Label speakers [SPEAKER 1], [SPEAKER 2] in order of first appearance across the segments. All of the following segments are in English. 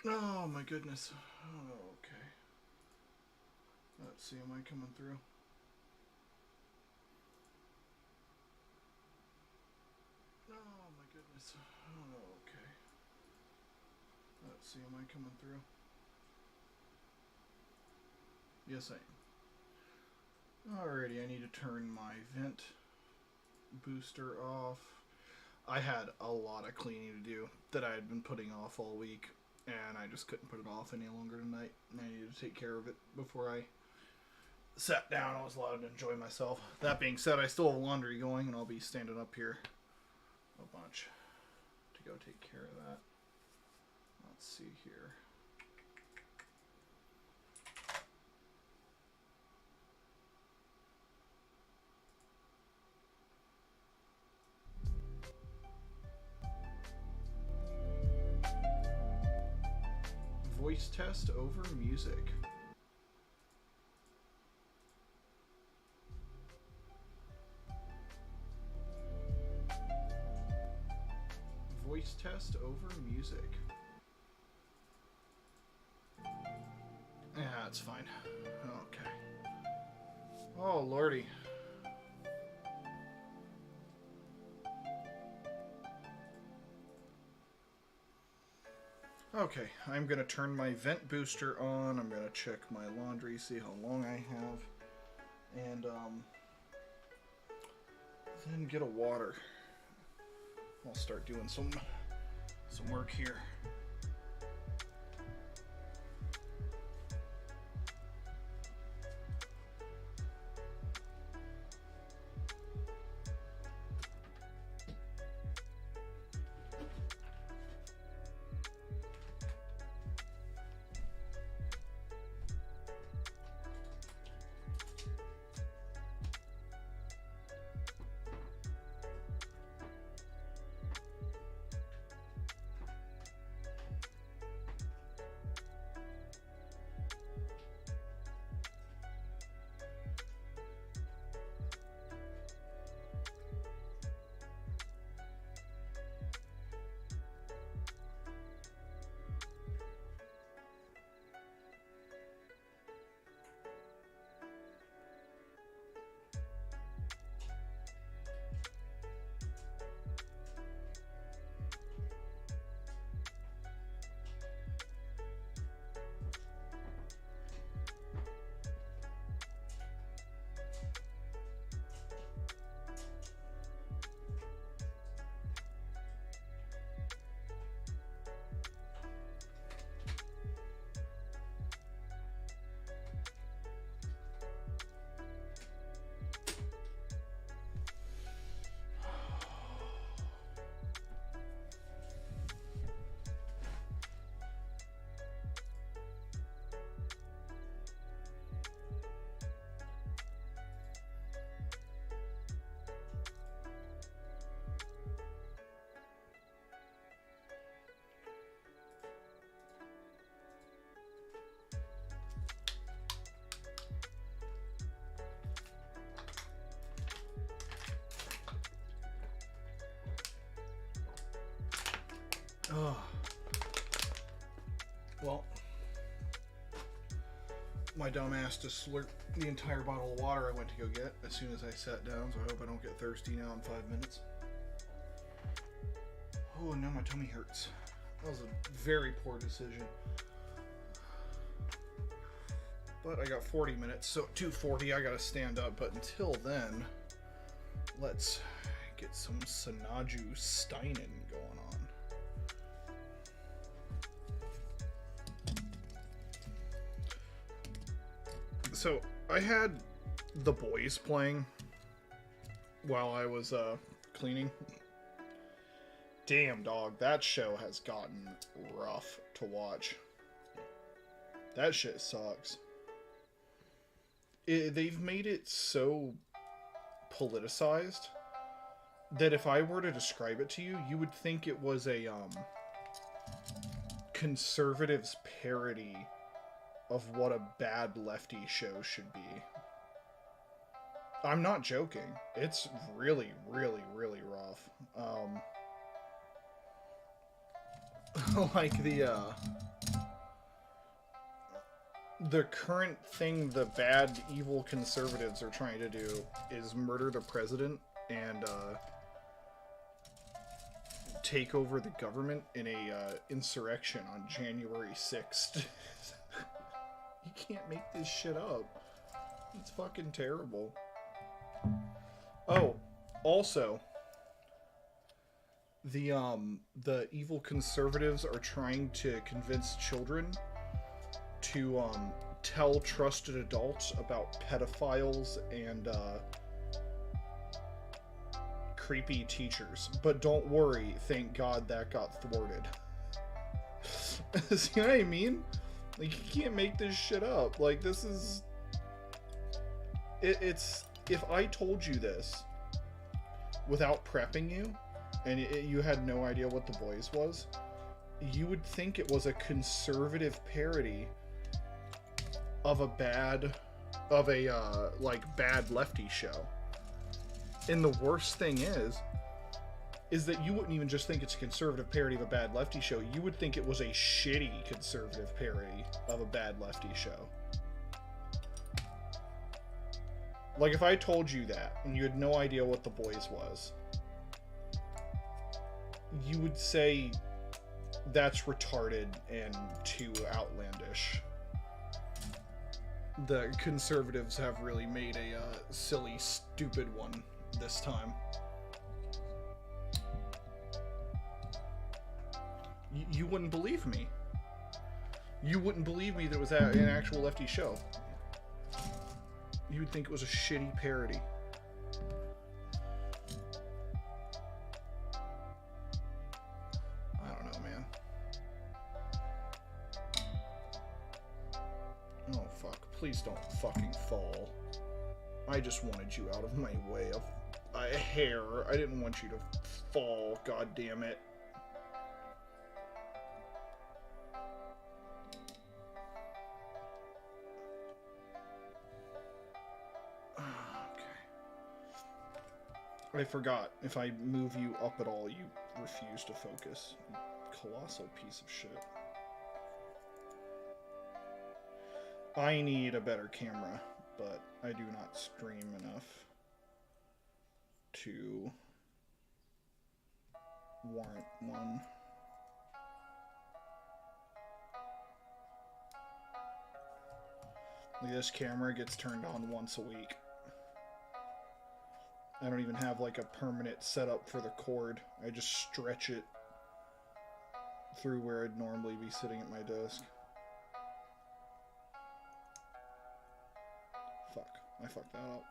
[SPEAKER 1] Oh my goodness. Oh, okay. Let's see, am I coming through? Oh my goodness. Oh, okay. Let's see, am I coming through? Yes, I am. Alrighty, I need to turn my vent booster off. I had a lot of cleaning to do that I had been putting off all week, and I just couldn't put it off any longer tonight. I needed to take care of it before I sat down. I was allowed to enjoy myself. That being said, I still have laundry going, and I'll be standing up here a bunch to go take care of that. Let's see here. Voice test over music. Voice test over music. Yeah, it's fine. Okay. Oh, lordy. Okay, I'm gonna turn my vent booster on. I'm gonna check my laundry, see how long I have, and then get a water. I'll start doing some work here. Oh. Well, my dumb ass just slurped the entire bottle of water I went to go get as soon as I sat down, so I hope I don't get thirsty now in 5 minutes. Oh, now my tummy hurts. That was a very poor decision. But I got 40 minutes, so at 2:40 I gotta stand up. But until then, let's get some Sinaju Steinen going on. So I had The Boys playing while I was cleaning. Damn, dog, that show has gotten rough to watch. That shit sucks. They've made it so politicized that if I were to describe it to you, you would think it was a conservatives parody of what a bad lefty show should be. I'm not joking. It's really, really, really rough. Like the the current thing the bad, evil conservatives are trying to do is murder the president and take over the government in a insurrection on January 6th. You can't make this shit up. It's fucking terrible. Oh, also, the evil conservatives are trying to convince children to tell trusted adults about pedophiles and creepy teachers. But don't worry, thank God that got thwarted. See what I mean? Like, you can't make this shit up. Like, this is... It's... If I told you this without prepping you, and you had no idea what The Boys was, you would think it was a conservative parody of a bad... like, bad lefty show. And the worst thing is that you wouldn't even just think it's a conservative parody of a bad lefty show. You would think it was a shitty conservative parody of a bad lefty show. Like, if I told you that, and you had no idea what The Boys was, you would say that's retarded and too outlandish. The conservatives have really made a silly, stupid one this time. You wouldn't believe me. You wouldn't believe me that it was an actual lefty show. You would think it was a shitty parody. I don't know, man. Oh, fuck. Please don't fucking fall. I just wanted you out of my way of a hair. I didn't want you to fall, god damn it. I forgot. If I move you up at all, you refuse to focus. You colossal piece of shit. I need a better camera, but I do not stream enough to warrant one. This camera gets turned on once a week. I don't even have like a permanent setup for the cord. I just stretch it through where I'd normally be sitting at my desk. Fuck. I fucked that up.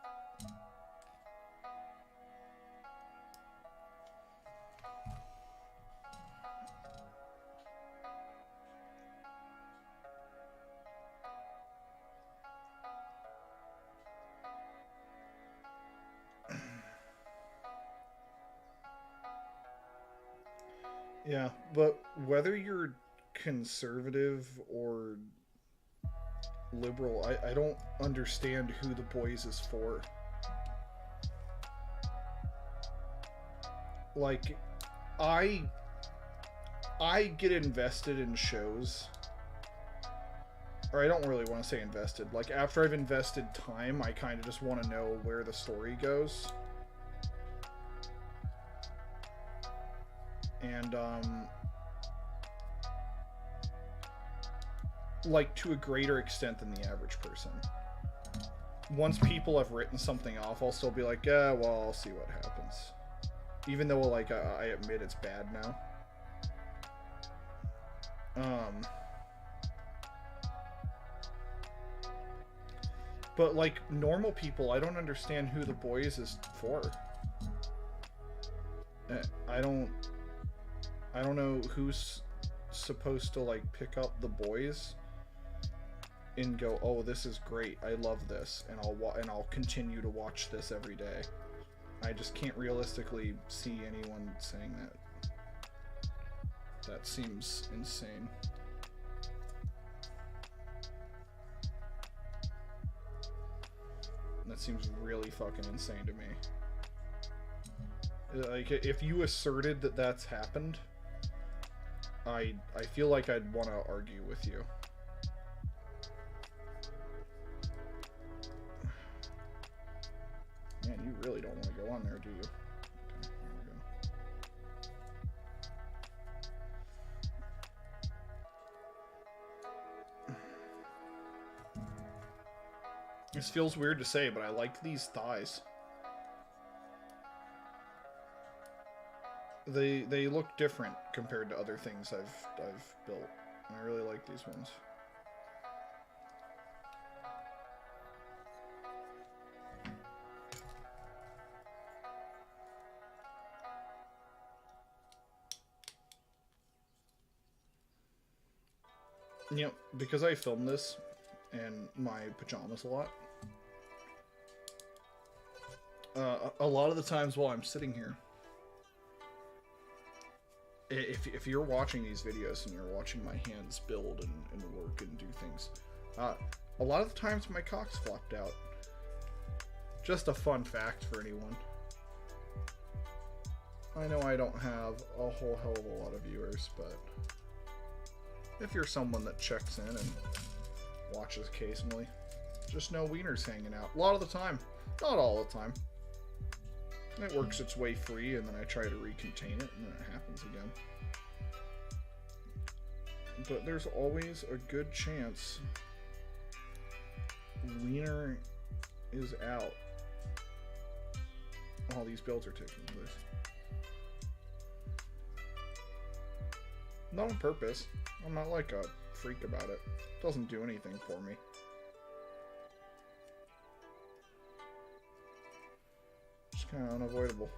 [SPEAKER 1] Yeah, but whether you're conservative or liberal, I don't understand who The Boys is for. Like, I get invested in shows, or I don't really want to say invested. Like, after I've invested time, I kind of just want to know where the story goes. And, like, to a greater extent than the average person. Once people have written something off, I'll still be like, yeah, well, I'll see what happens. Even though, like, I admit it's bad now. But, like, normal people, I don't understand who The Boys is for. I don't know who's supposed to, like, pick up The Boys and go, oh, this is great, I love this, and I'll continue to watch this every day. I just can't realistically see anyone saying that. That seems insane. That seems really fucking insane to me. Like, if you asserted that that's happened, I feel like I'd want to argue with you. go on there, do you? Okay, there we go. This feels weird to say, but I like these thighs. They look different compared to other things I've built. And I really like these ones. You know, because I film this in my pajamas a lot, a lot of the times while I'm sitting here, if you're watching these videos and you're watching my hands build and work and do things, a lot of the times my cock's flopped out. Just a fun fact for anyone. I know I don't have a whole hell of a lot of viewers, but if you're someone that checks in and watches occasionally, just know wiener's hanging out. A lot of the time. Not all the time. It works its way free, and then I try to recontain it, and then it happens again. But there's always a good chance wiener is out while these builds are taking place. Not on purpose. I'm not like a freak about it. It doesn't do anything for me. It's kind of unavoidable.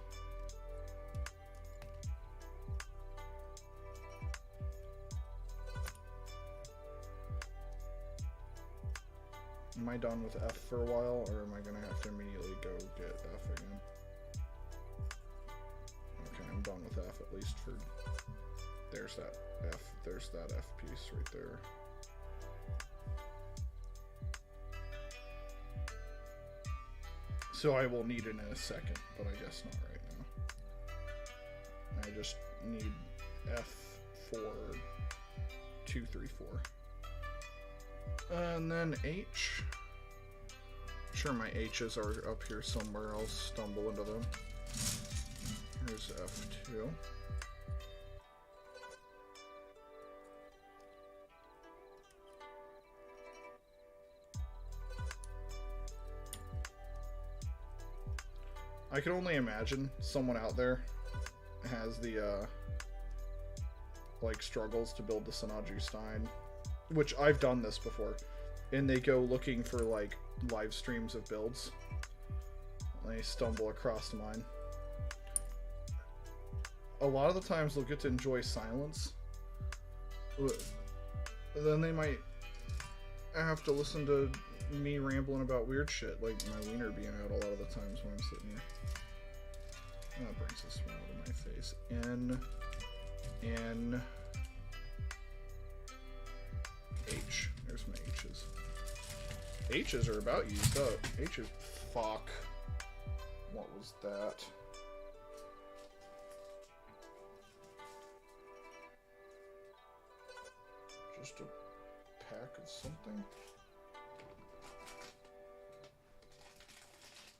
[SPEAKER 1] Am I done with F for a while, or am I going to have to immediately go get F again? Okay, I'm done with F, at least for... There's that F. There's that F piece right there. So I will need it in a second, but I guess not right now. I just need F for 2, 3, 4. And then H. I'm sure my H's are up here somewhere. I'll stumble into them. Here's F2. I can only imagine someone out there has the like struggles to build the Sinaju Stein, which I've done this before, and they go looking for like live streams of builds and they stumble across mine. A lot of the times they'll get to enjoy silence, but then they might have to listen to me rambling about weird shit, like my wiener being out a lot of the times when I'm sitting here. That brings a smile to my face. N, H. There's my H's. H's are about used up. H's, fuck. What was that? Just a pack of something?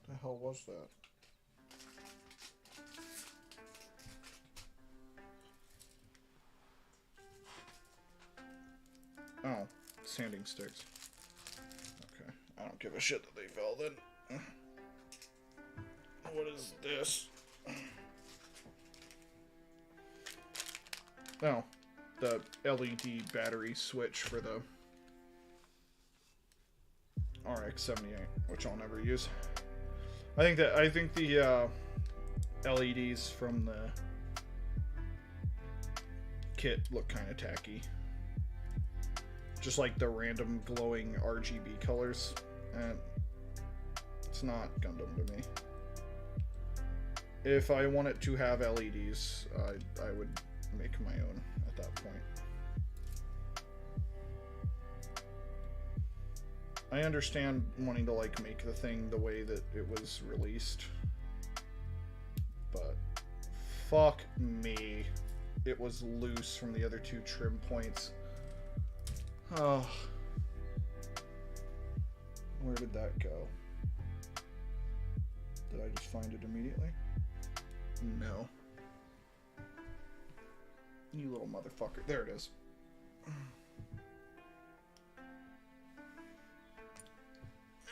[SPEAKER 1] The hell was that? Oh, sanding sticks. Okay, I don't give a shit that they fell then. What is this? Oh, the LED battery switch for the RX-78, which I'll never use. I think the LEDs from the kit look kind of tacky. Just like the random glowing RGB colors, and it's not Gundam to me. If I wanted to have LEDs, I would make my own at that point. I understand wanting to like make the thing the way that it was released, but fuck me, it was loose from the other two trim points. Oh, where did that go? Did I just find it immediately? No. You little motherfucker. There it is.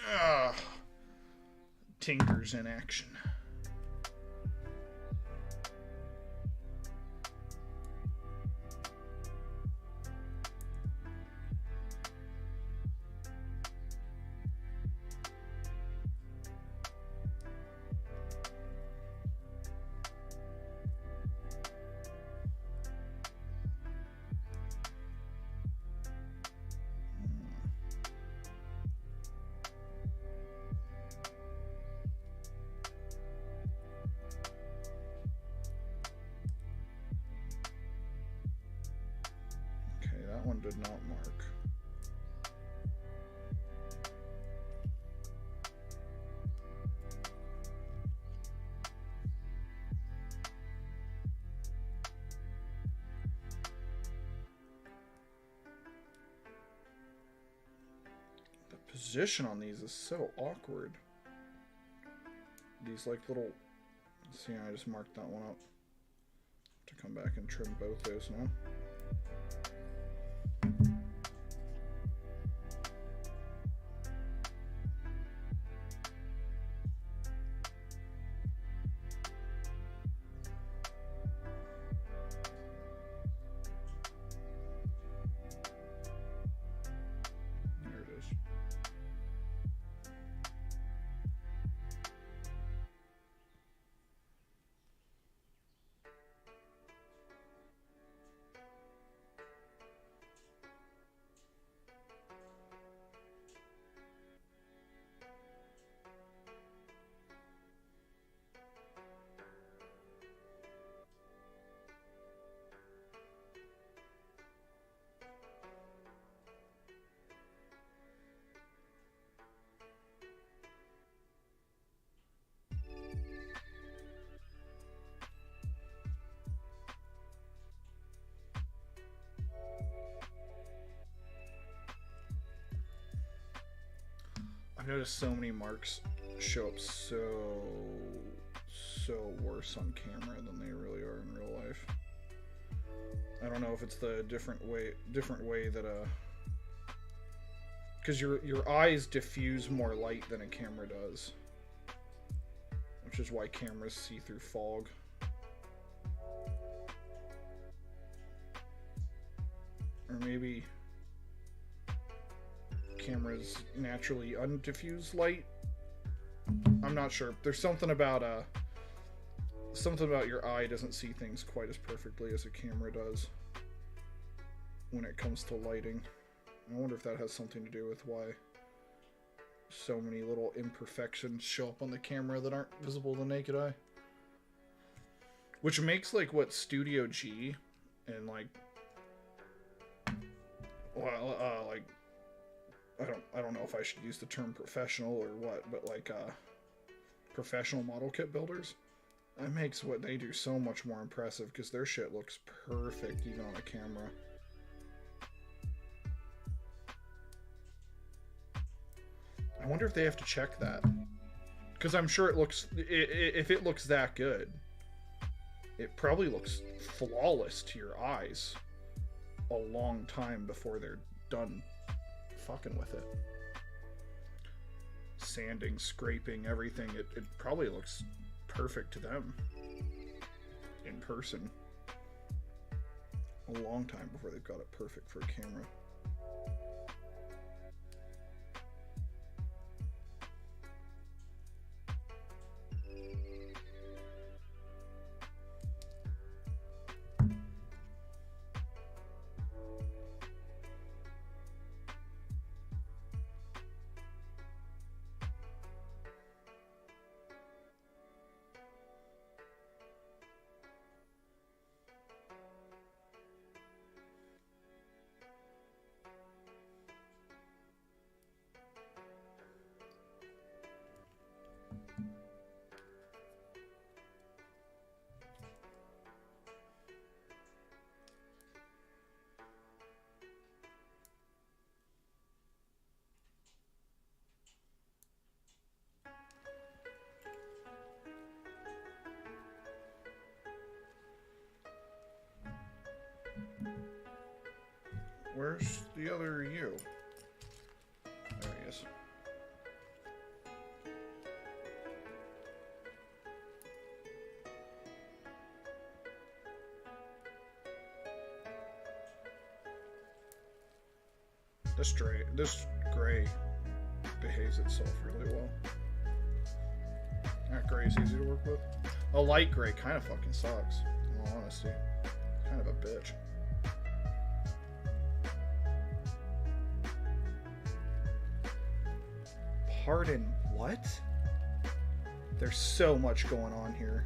[SPEAKER 1] Ah, Tinkers in action. That one did not mark. The position on these is so awkward. These like little... See, I just marked that one up. To come back and trim both those now. I've noticed so many marks show up so worse on camera than they really are in real life. I don't know if it's the different way that because your eyes diffuse more light than a camera does, which is why cameras see through fog. Or maybe cameras naturally undiffuse light. I'm not sure. There's something about your eye doesn't see things quite as perfectly as a camera does when it comes to lighting. I wonder if that has something to do with why so many little imperfections show up on the camera that aren't visible to the naked eye. Which makes like what Studio G and like I don't know if I should use the term professional or what, but like professional model kit builders, that makes what they do so much more impressive because their shit looks perfect even on a camera. I wonder if they have to check that, because I'm sure it looks, if it looks that good, it probably looks flawless to your eyes a long time before they're done fucking with it. Sanding, scraping, everything, it probably looks perfect to them in person a long time before they've got it perfect for a camera. Where's the other you? There he is. This gray behaves itself really well. That gray is easy to work with. A light gray kind of fucking sucks, in all honesty. Kind of a bitch. Pardon what? There's so much going on here.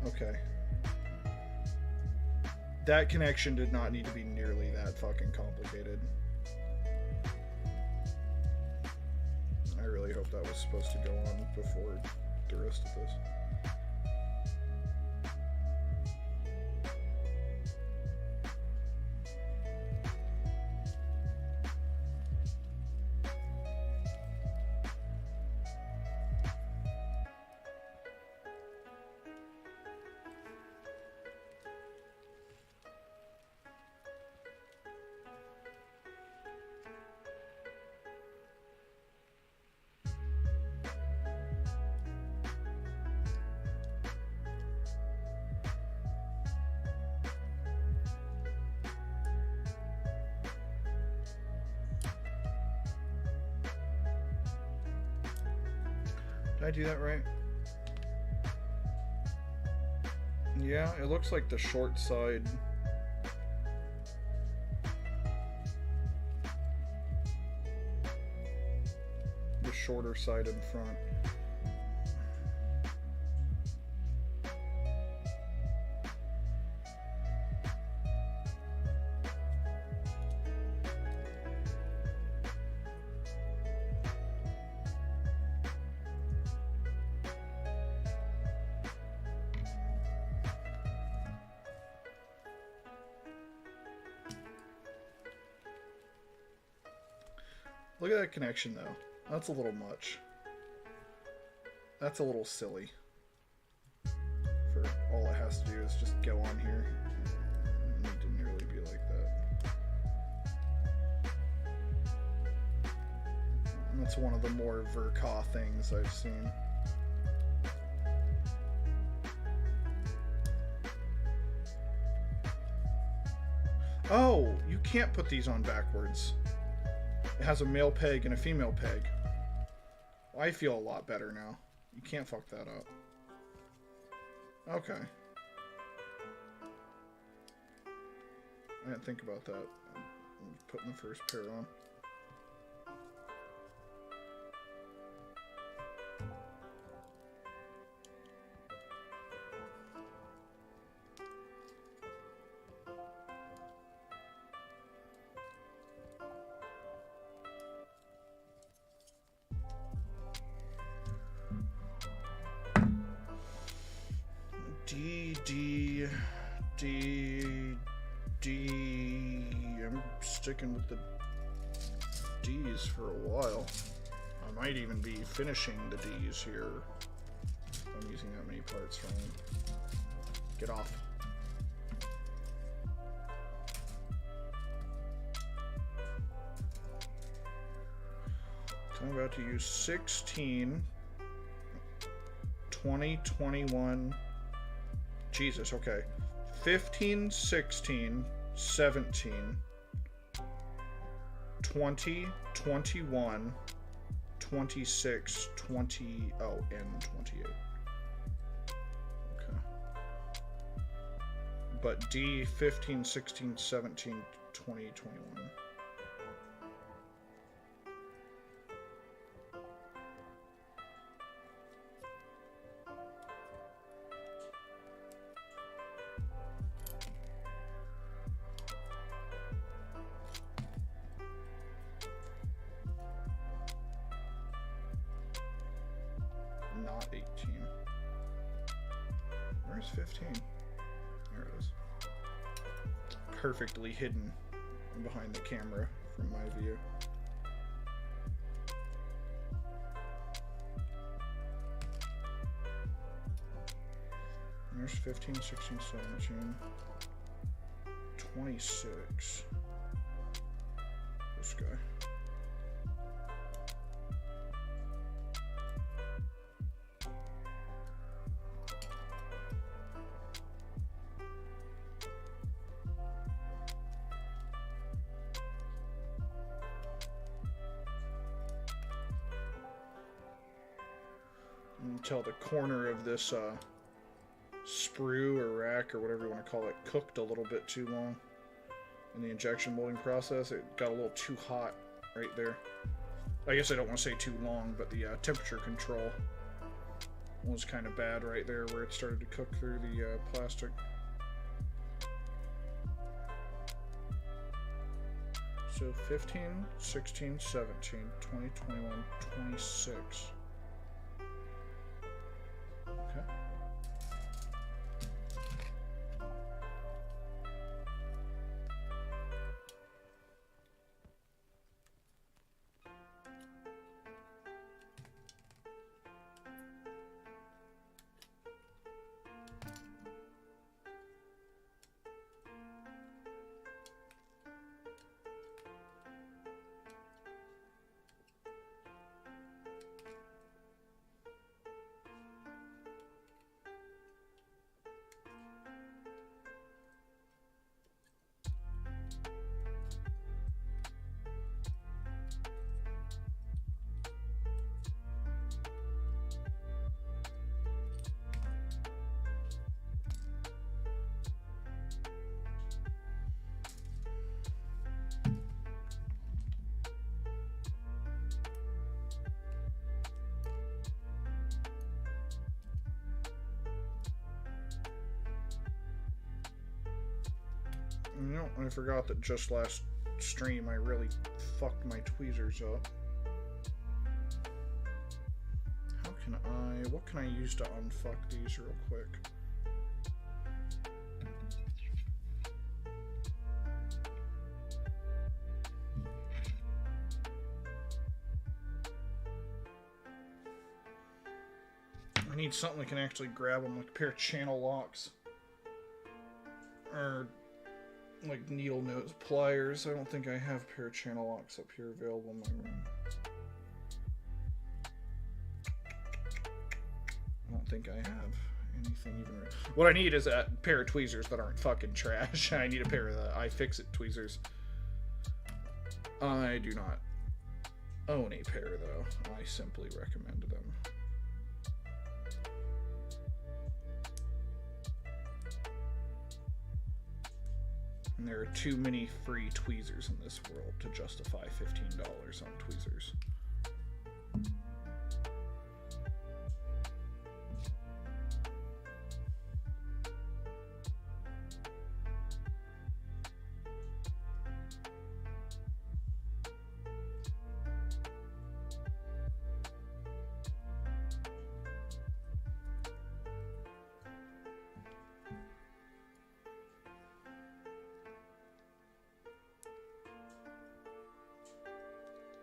[SPEAKER 1] Okay. That connection did not need to be nearly that fucking complicated. I really hope that was supposed to go on before the rest of this. Did I do that right? Yeah, it looks like the short side. The shorter side in front. Look at that connection, though. That's a little much. That's a little silly. For all it has to do is just go on here. It need to nearly be like that. And that's one of the more Verka things I've seen. Oh, you can't put these on backwards. It has a male peg and a female peg. I feel a lot better now. You can't fuck that up. Okay. I didn't think about that. I'm putting the first pair on. I'm sticking with the D's for a while. I might even be finishing the D's here. I'm using that many parts from them. Get off. So I'm about to use 16, 20, 21. Jesus, okay. 15, 16, 17, 20, 21, 26, 20, oh, and 28. Okay. But D, 15, 16, 17, 20, 21. Not 18. Where's 15? There it is. Perfectly hidden behind the camera from my view. There's 15, 16, 17, 26. this guy. You can tell the corner of this sprue or rack or whatever you want to call it cooked a little bit too long in the injection molding process. It got a little too hot right there. I guess I don't want to say too long, but the temperature control was kind of bad right there where it started to cook through the plastic. So 15, 16, 17, 20, 21, 26. Okay. You know, I forgot that just last stream I really fucked my tweezers up. What can I use to unfuck these real quick? I need something that can actually grab them, like a pair of channel locks. Or like needle nose pliers. I don't think I have a pair of channel locks up here available in my room. I don't think I have anything even. What I need is a pair of tweezers that aren't fucking trash. I need a pair of the iFixit tweezers. I do not own a pair though. I simply recommend them. And there are too many free tweezers in this world to justify $15 on tweezers.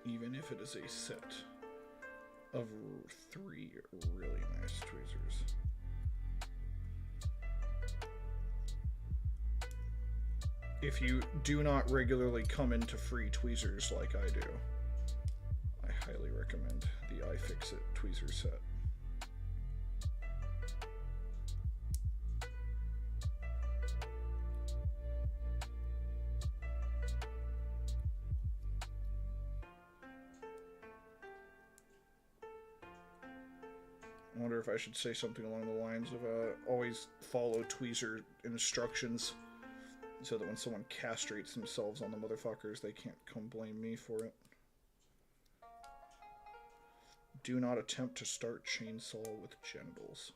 [SPEAKER 1] Even if it is a set of 3 really nice tweezers. If you do not regularly come into free tweezers like I do, I highly recommend the iFixit tweezer set. I wonder if I should say something along the lines of always follow tweezer instructions so that when someone castrates themselves on the motherfuckers, they can't come blame me for it. Do not attempt to start chainsaw with genitals.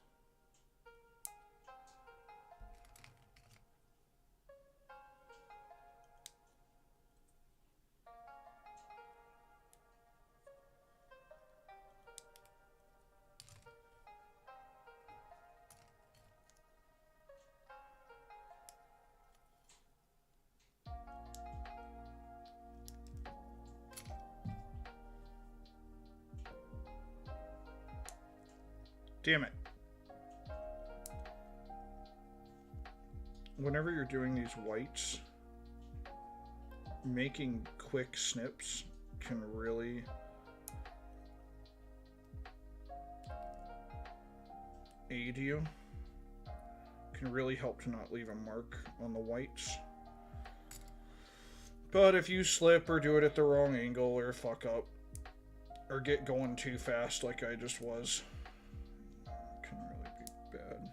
[SPEAKER 1] Damn it. Whenever you're doing these whites, making quick snips can really aid you. Can really help to not leave a mark on the whites. But if you slip or do it at the wrong angle or fuck up or get going too fast like I just was, it can really be bad.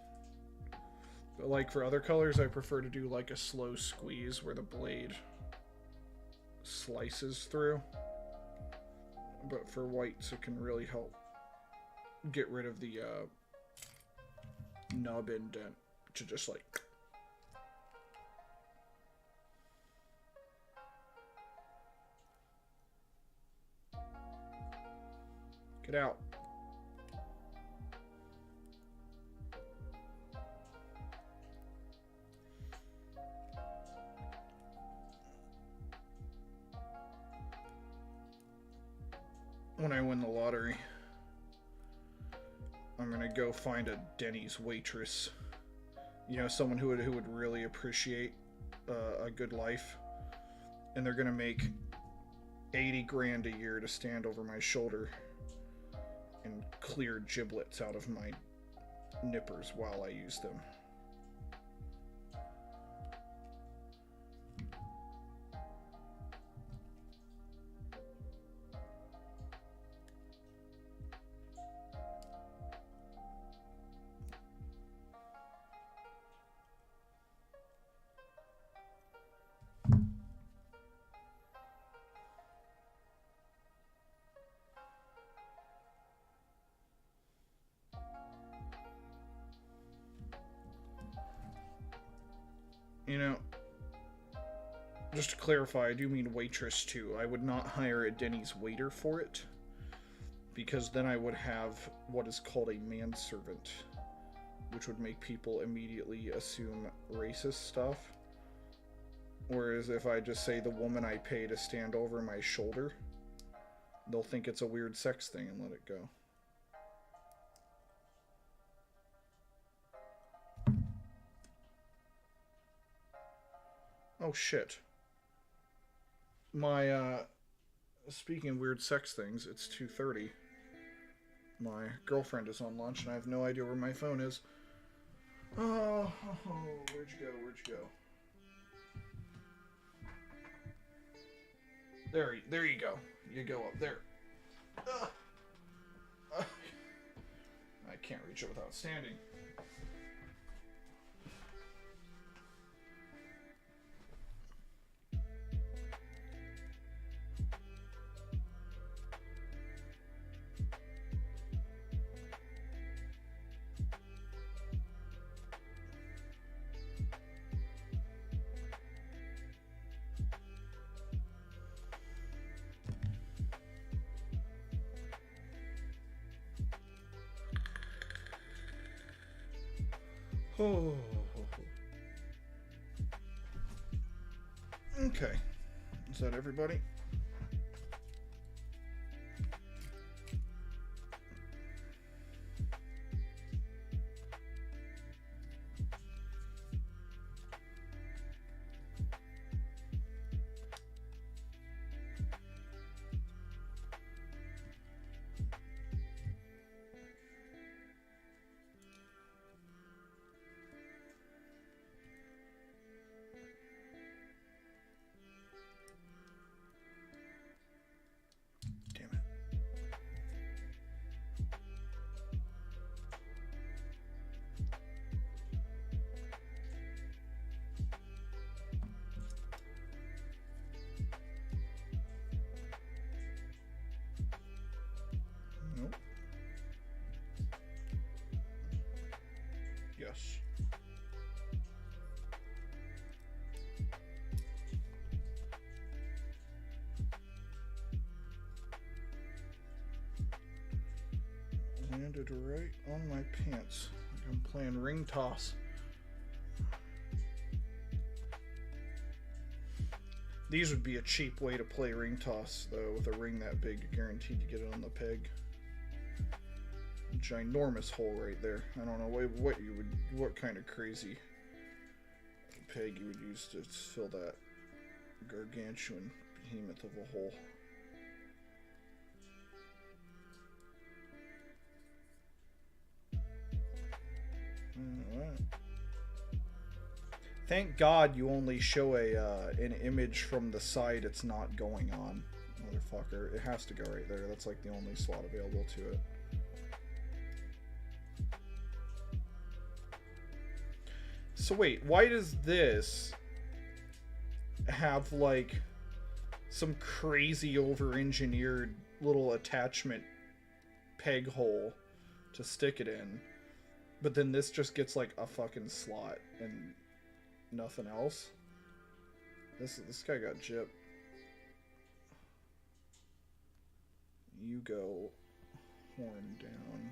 [SPEAKER 1] But like for other colors, I prefer to do like a slow squeeze where the blade slices through. But for whites, it can really help get rid of the nub indent to just like... Get out. When I win the lottery, I'm gonna go find a Denny's waitress. You know, someone who would really appreciate a good life, and they're gonna make 80 grand a year to stand over my shoulder and clear giblets out of my nippers while I use them. You know, just to clarify, I do mean waitress too. I would not hire a Denny's waiter for it, because then I would have what is called a manservant, which would make people immediately assume racist stuff. Whereas if I just say the woman I pay to stand over my shoulder, they'll think it's a weird sex thing and let it go. Oh shit. My, speaking of weird sex things, it's 2:30. My girlfriend is on lunch and I have no idea where my phone is. Oh, where'd you go? Where'd you go? There you go. You go up there. I can't reach it without standing. Oh. Okay. Is that everybody? Nope. Yes. Landed right on my pants. Like I'm playing ring toss. These would be a cheap way to play ring toss, though. With a ring that big, you're guaranteed to get it on the peg. Ginormous hole right there. I don't know what kind of crazy peg you would use to fill that gargantuan behemoth of a hole. Alright. Thank God you only show an image from the side it's not going on, motherfucker. It has to go right there. That's like the only slot available to it. So wait, why does this have like some crazy over-engineered little attachment peg hole to stick it in, but then this just gets like a fucking slot and nothing else? This guy got gypped. You go horn down.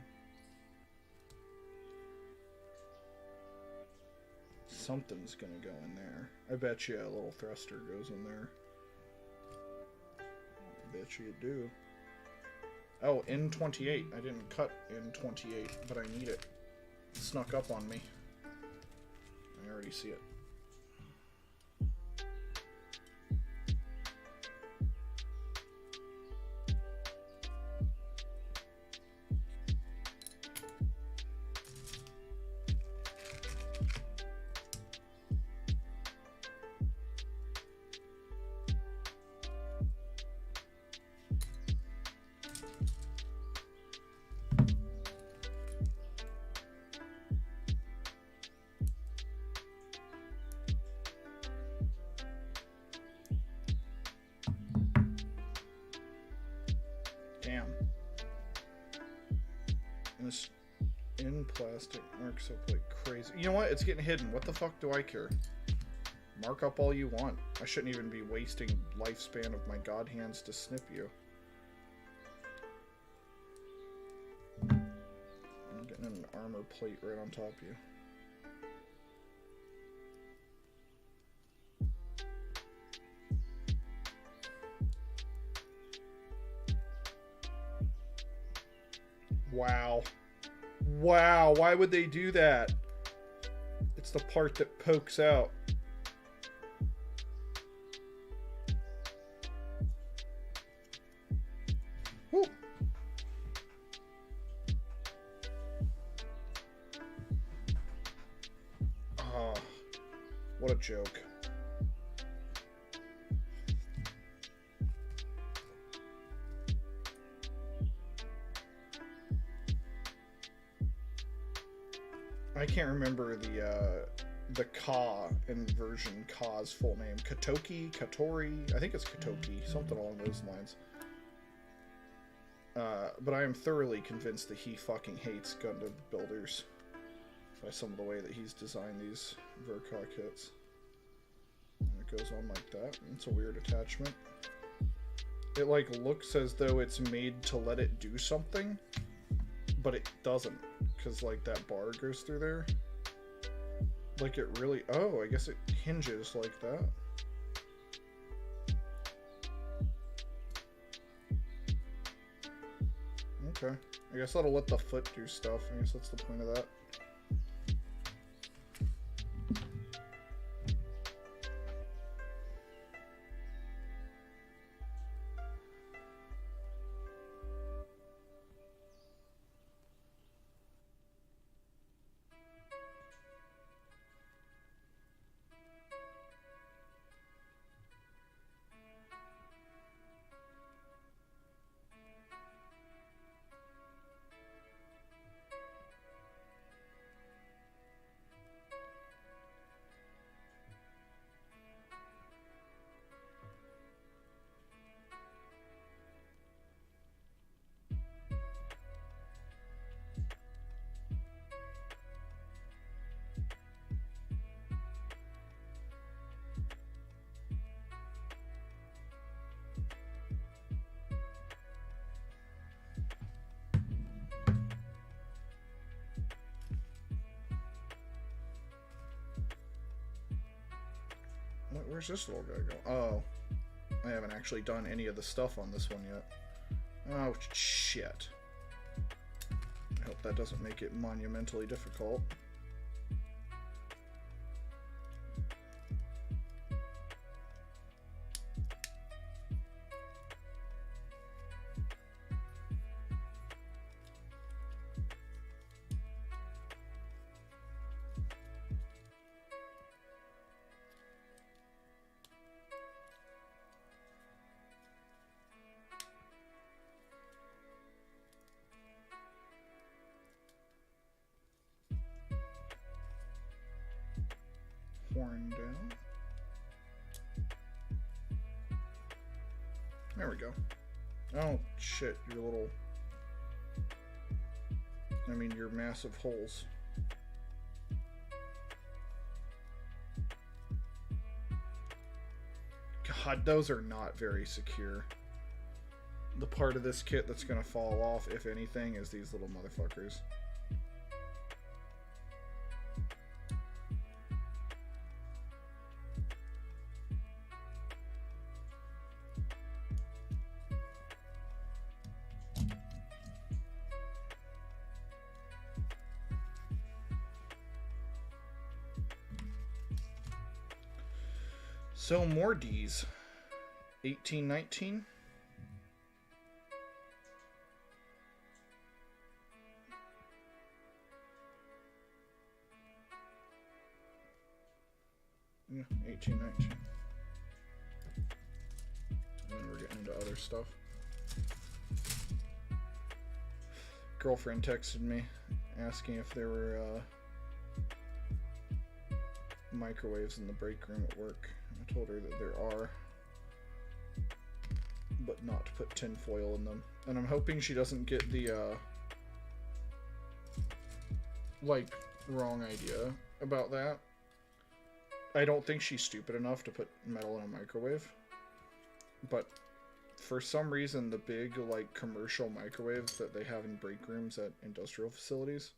[SPEAKER 1] Something's gonna go in there. I bet you a little thruster goes in there. I bet you do. Oh, N28. I didn't cut N28, but I need it. It snuck up on me. I already see it. In plastic marks up like crazy. You know what? It's getting hidden. What the fuck do I care? Mark up all you want. I shouldn't even be wasting lifespan of my god hands to snip you. I'm getting an armor plate right on top of you. Wow. Wow, why would they do that? It's the part that pokes out. Woo. Oh, what a joke. I can't remember the Ka inversion Ka's full name. Katoki? Katori? I think it's Katoki. Something along those lines. But I am thoroughly convinced that he fucking hates Gundam builders by some of the way that he's designed these Verka kits. And it goes on like that. It's a weird attachment. It like looks as though it's made to let it do something, but it doesn't. Because, like, that bar goes through there. Like, it really... Oh, I guess it hinges like that. Okay. I guess that'll let the foot do stuff. I guess that's the point of that. Where's this little guy go? Oh. I haven't actually done any of the stuff on this one yet. Oh, shit. I hope that doesn't make it monumentally difficult. torn down. There we go. Oh, shit, your little... I mean, your massive holes. God, those are not very secure. The part of this kit that's going to fall off, if anything, is these little motherfuckers. So more D's. 1819. Yeah, 1819. And then we're getting into other stuff. Girlfriend texted me asking if there were microwaves in the break room at work. I told her that there are, but not to put tin foil in them. And I'm hoping she doesn't get the like wrong idea about that. I don't think she's stupid enough to put metal in a microwave, but for some reason the big like commercial microwaves that they have in break rooms at industrial facilities,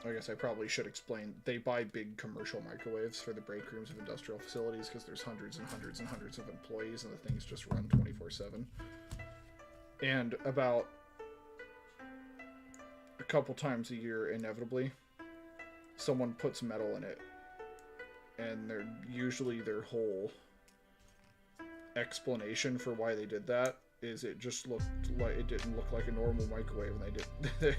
[SPEAKER 1] I guess I probably should explain, they buy big commercial microwaves for the break rooms of industrial facilities because there's hundreds and hundreds and hundreds of employees and the things just run 24/7. And about a couple times a year, inevitably, someone puts metal in it, and they're usually their whole explanation for why they did that is it just looked like it didn't look like a normal microwave, and they did.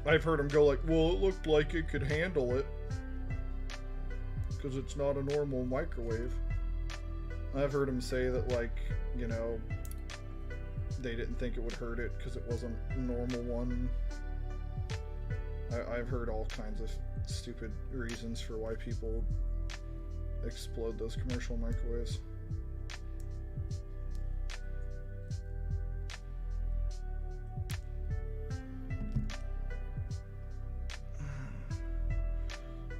[SPEAKER 1] I've heard them go like, well, it looked like it could handle it because it's not a normal microwave. I've heard them say that, like, you know, they didn't think it would hurt it because it wasn't a normal one. I've heard all kinds of stupid reasons for why people explode those commercial microwaves.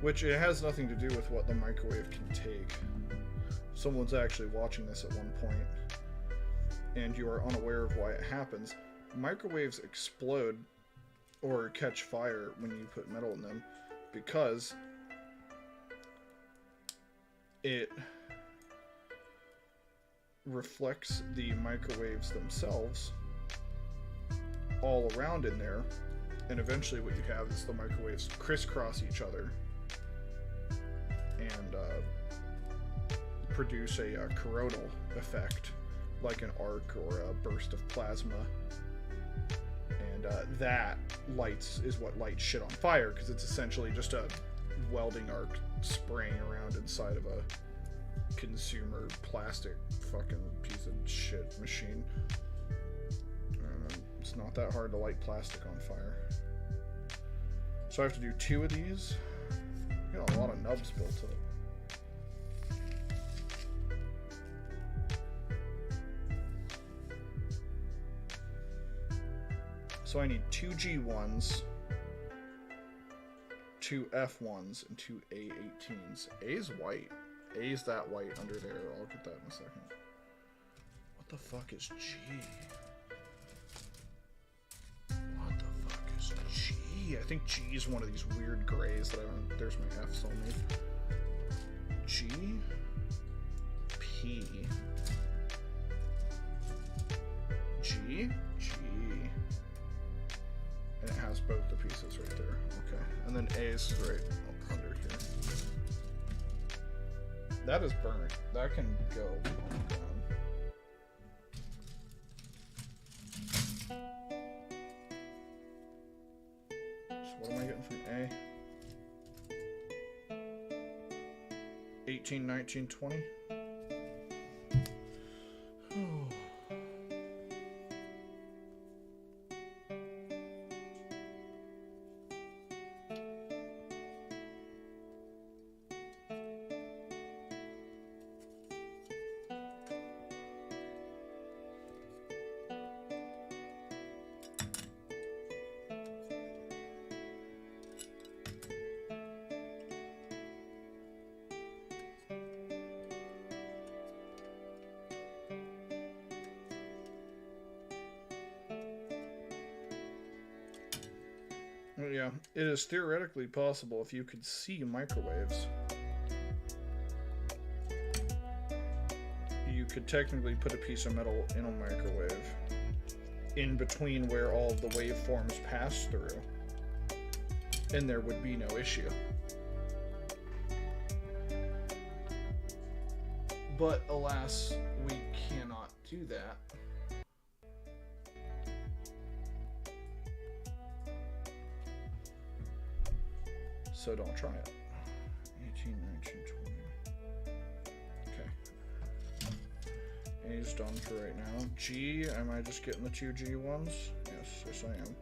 [SPEAKER 1] Which, it has nothing to do with what the microwave can take. If someone's actually watching this at one point, and you are unaware of why it happens, microwaves explode or catch fire when you put metal in them because it reflects the microwaves themselves all around in there, and eventually what you have is the microwaves crisscross each other and produce a coronal effect, like an arc or a burst of plasma. And that lights is what lights shit on fire, because it's essentially just a welding arc spraying around inside of a consumer plastic fucking piece of shit machine. It's not that hard to light plastic on fire. So I have to do 2 of these. Got a lot of nubs built up. So I need 2 G1s, 2 F1s, and 2 A18s. A's white. A's that white under there. I'll get that in a second. What the fuck is G? What the fuck is G? I think G is one of these weird grays that I don't... There's my F soulmate. G? P? G? G. And it has both the pieces right there. Okay. And then A's right under here. That is burnt. That can go on the ground. So what am I getting from A? 18, 19, 20? Yeah, it is theoretically possible if you could see microwaves. You could technically put a piece of metal in a microwave in between where all of the waveforms pass through, and there would be no issue. But alas, we cannot do that. So don't try it. 18, 19, 20. Okay. A's done for right now. G, am I just getting the 2G ones? Yes, I am.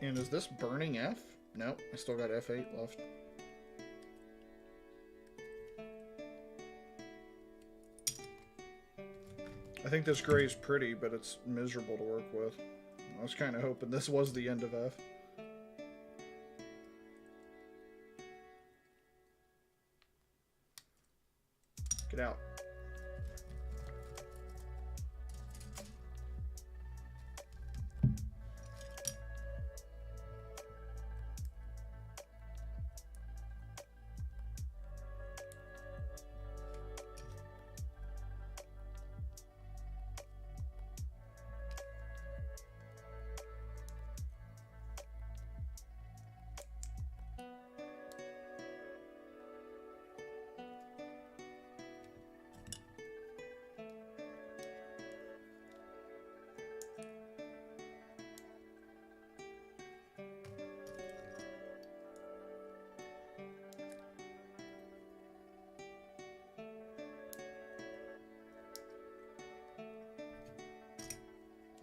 [SPEAKER 1] And is this burning F? Nope, I still got F8 left. I think this gray is pretty, but it's miserable to work with. I was kind of hoping this was the end of F. Get out.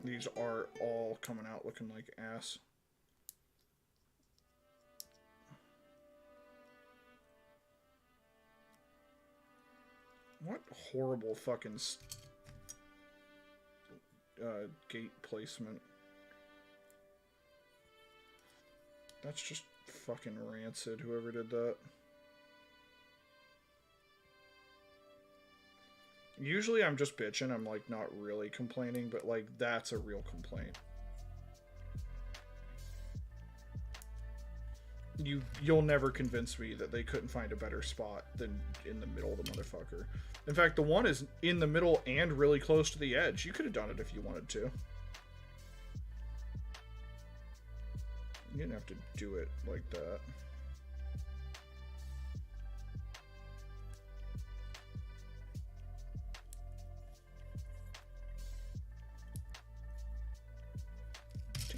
[SPEAKER 1] These are all coming out looking like ass. What horrible fucking gate placement. That's just fucking rancid, whoever did that. Usually I'm just bitching, I'm like not really complaining, but like that's a real complaint. You'll never convince me that they couldn't find a better spot than in the middle of the motherfucker. In fact, the one is in the middle and really close to the edge. You could have done it if you wanted to. You didn't have to do it like that.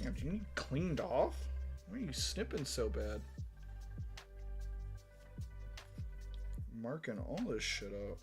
[SPEAKER 1] Damn, do you need cleaned off? Why are you snipping so bad? Marking all this shit up.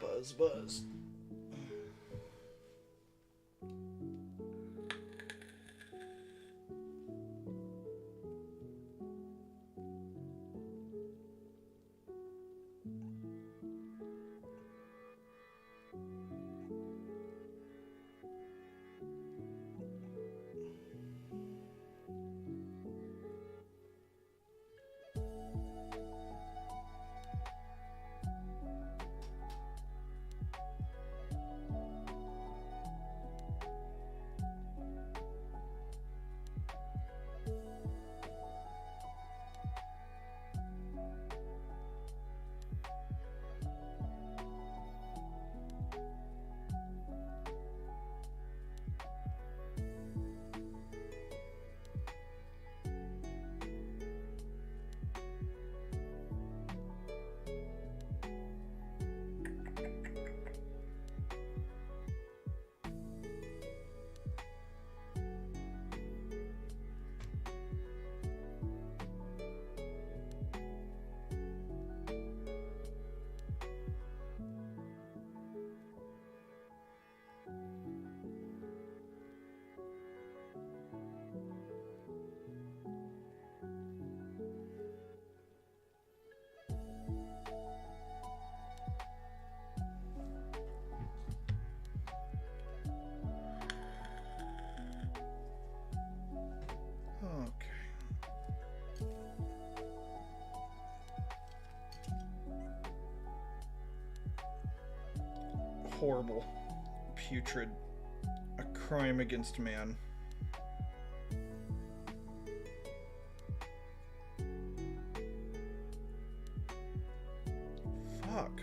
[SPEAKER 1] Buzz, buzz. Horrible, putrid, a crime against man. Fuck.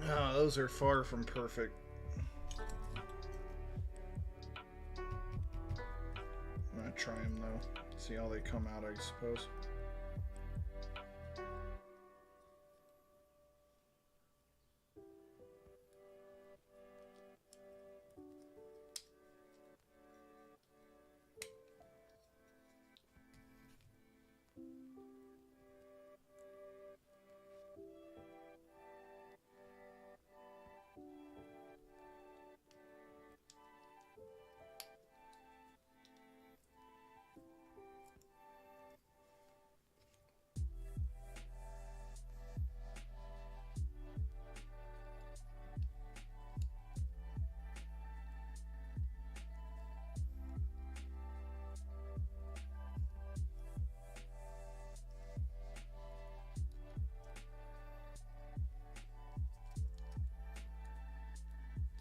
[SPEAKER 1] Those are far from perfect. I'm gonna try them though. See how they come out, I suppose.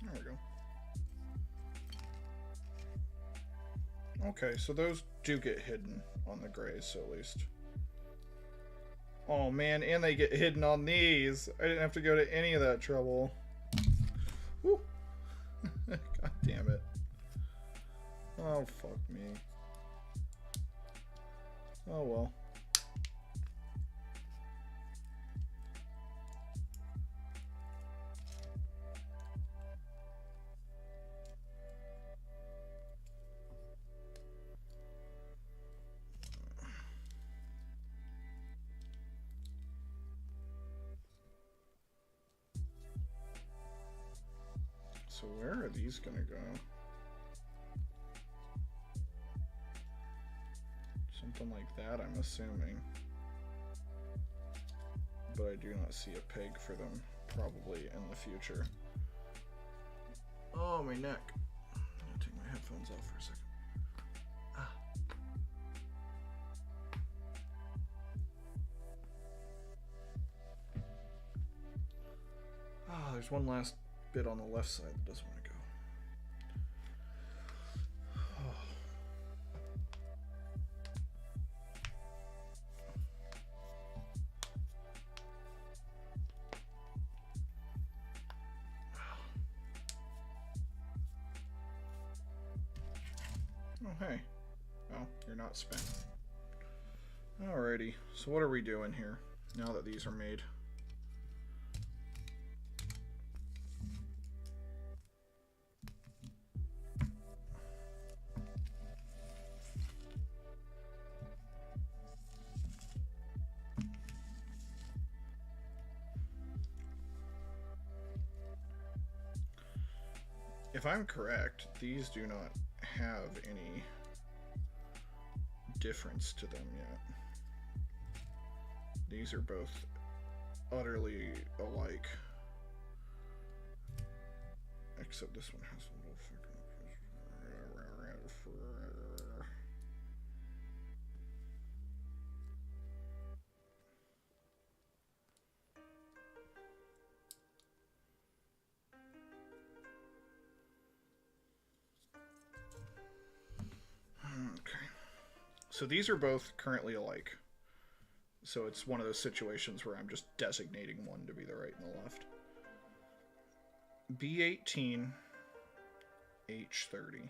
[SPEAKER 1] There we go. Okay, so those do get hidden on the grays, so at least. Oh man, and they get hidden on these. I didn't have to go to any of that trouble. Whew. God damn it. Oh, fuck me. Oh well. So where are these gonna go? Something like that, I'm assuming. But I do not see a peg for them, probably in the future. Oh, my neck. I'm gonna take my headphones off for a second. There's one last bit on the left side that doesn't want to go. Oh, hey. Oh, you're not spent. Alrighty, so what are we doing here now that these are made? If I'm correct, these do not have any difference to them yet. These are both utterly alike. Except this one has a little fucking... Okay. So these are both currently alike. So it's one of those situations where I'm just designating one to be the right and the left. B18, H30.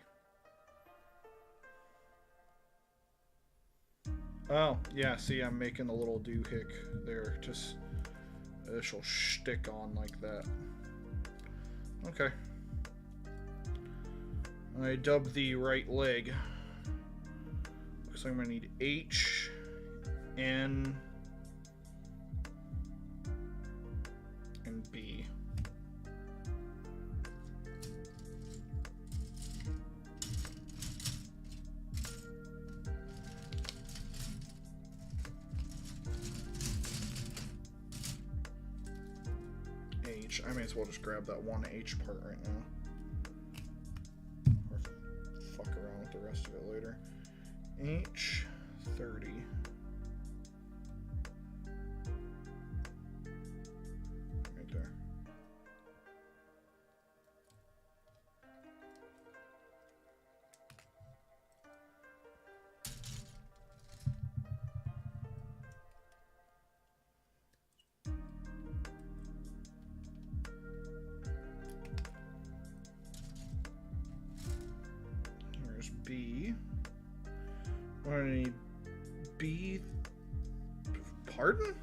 [SPEAKER 1] Oh, yeah, see, I'm making a little doohick there. Just, this will stick on like that. Okay. I dubbed the right leg. Looks like I'm going to need H, N, and B. H. I may as well just grab that one H part right now. Or fuck around with the rest of it later. H30. Right there. I need B. Pardon?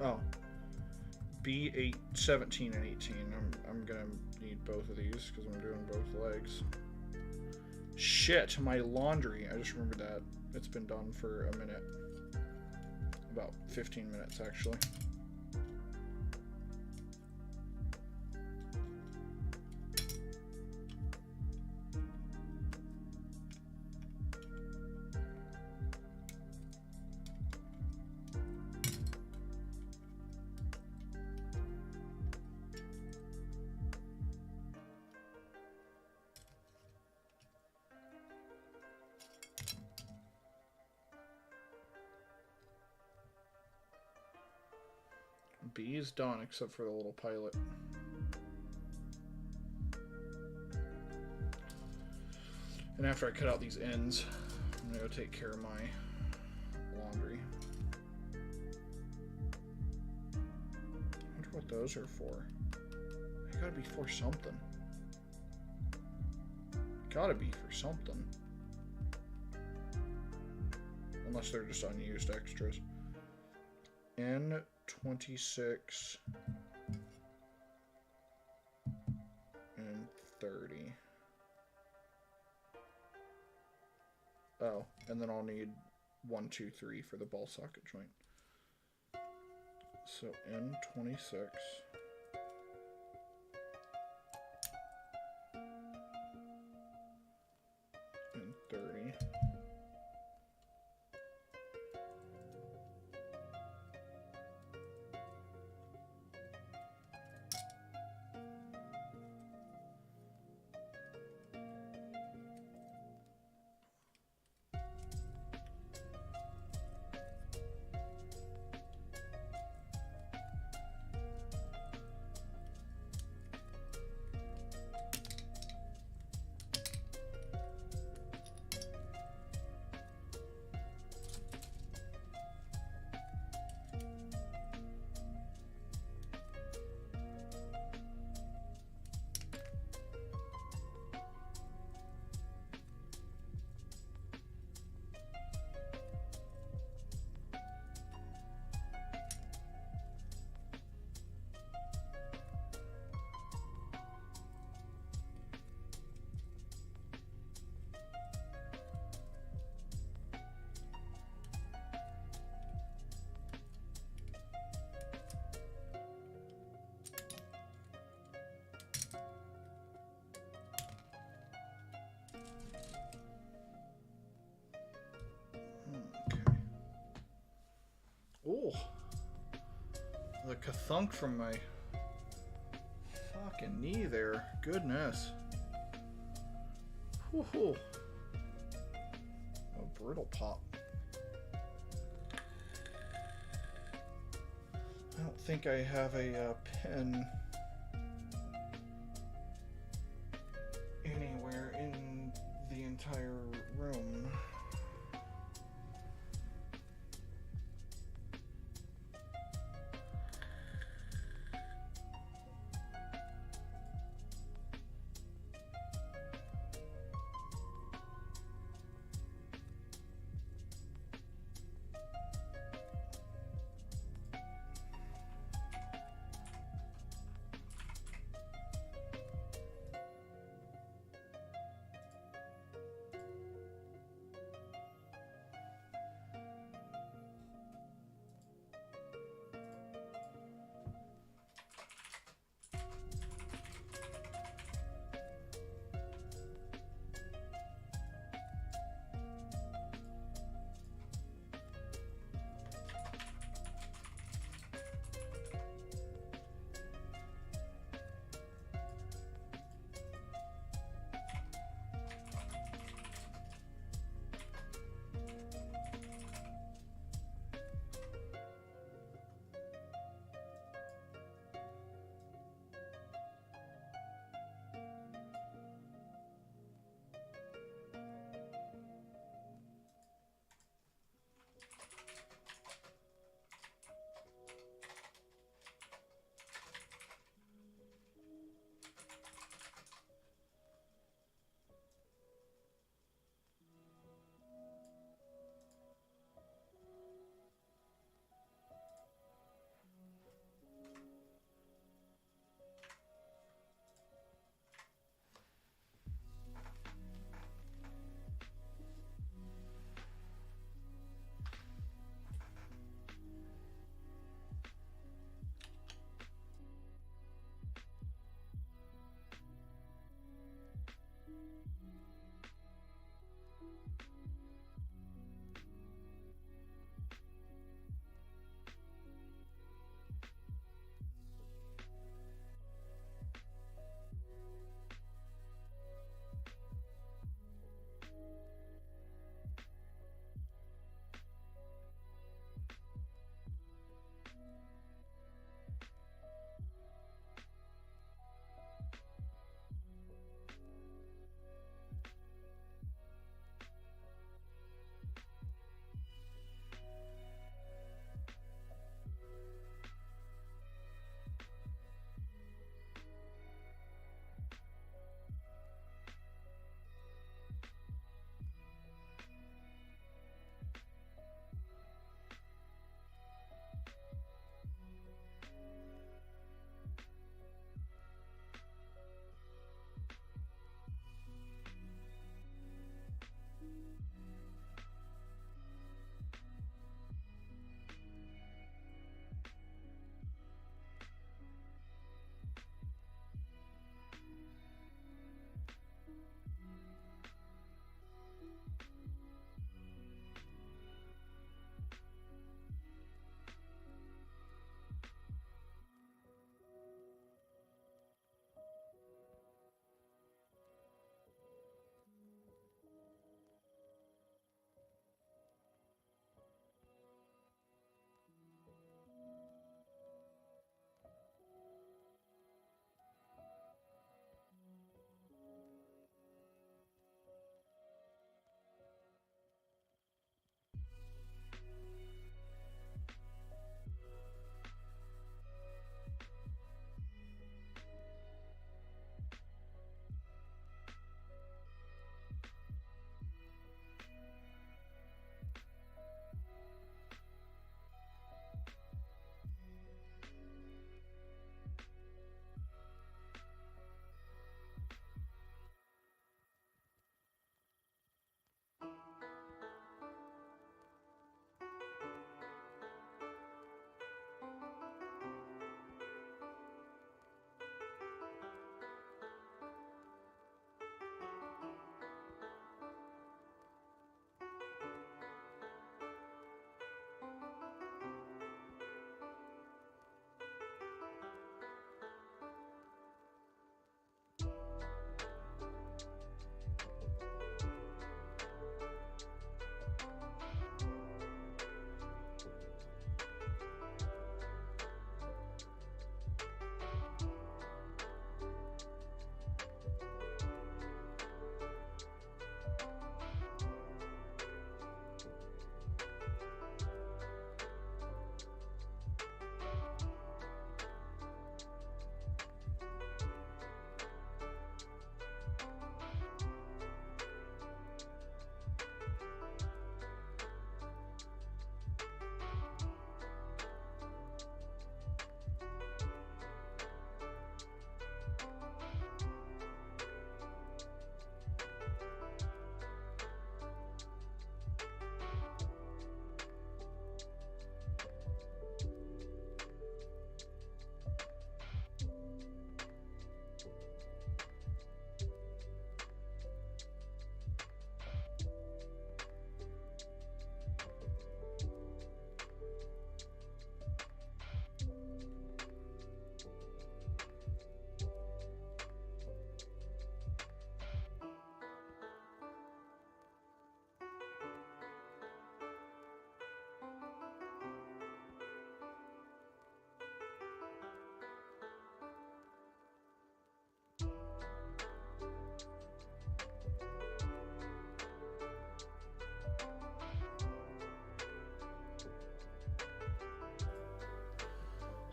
[SPEAKER 1] Oh. B 17 and 18. I'm gonna need both of these because I'm doing both legs. Shit, my laundry. I just remembered that. It's been done for a minute. About 15 minutes, actually. B is done, except for the little pilot. And after I cut out these ends, I'm gonna go take care of my laundry. I wonder what those are for. They gotta be for something. Gotta be for something. Unless they're just unused extras. N26 and 30. Oh, and then I'll need 1, 2, 3 for the ball socket joint. So N26 and 30. Oh, the kathunk from my fucking knee there. Goodness. Woohoo. A brittle pop. I don't think I have a pen anywhere in the entire room.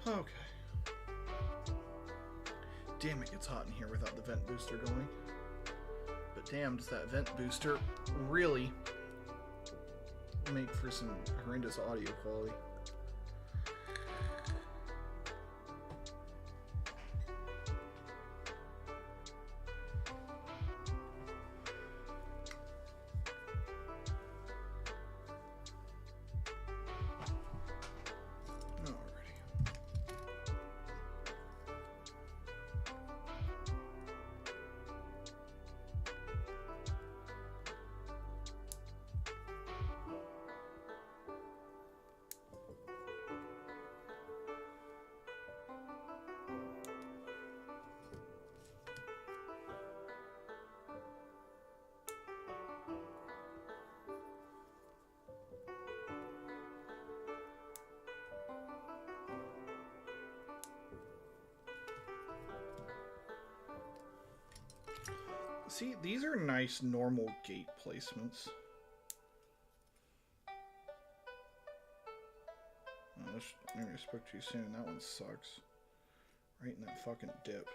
[SPEAKER 1] Okay. Damn, it gets hot in here without the vent booster going. But damn, does that vent booster really make for some horrendous audio quality. See, these are nice normal gate placements. Oh, maybe I spoke too soon. That one sucks. Right in that fucking dip.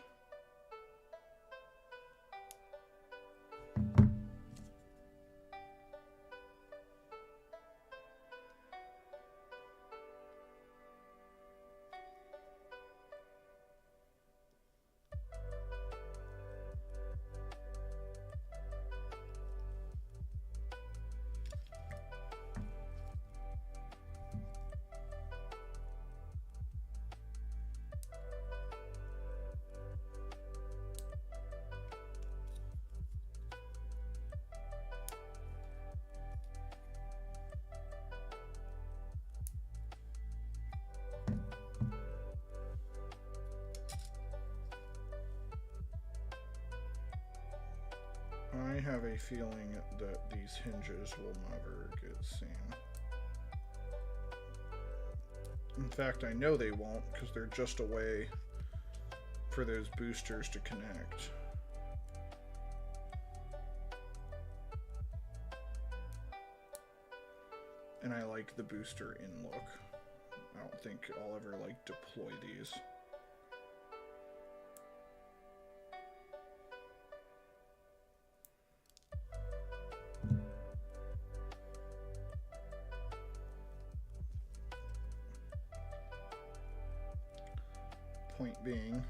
[SPEAKER 1] I have a feeling that these hinges will never get seen. In fact, I know they won't because they're just a way for those boosters to connect. And I like the booster in look. I don't think I'll ever like deploy these. Point being,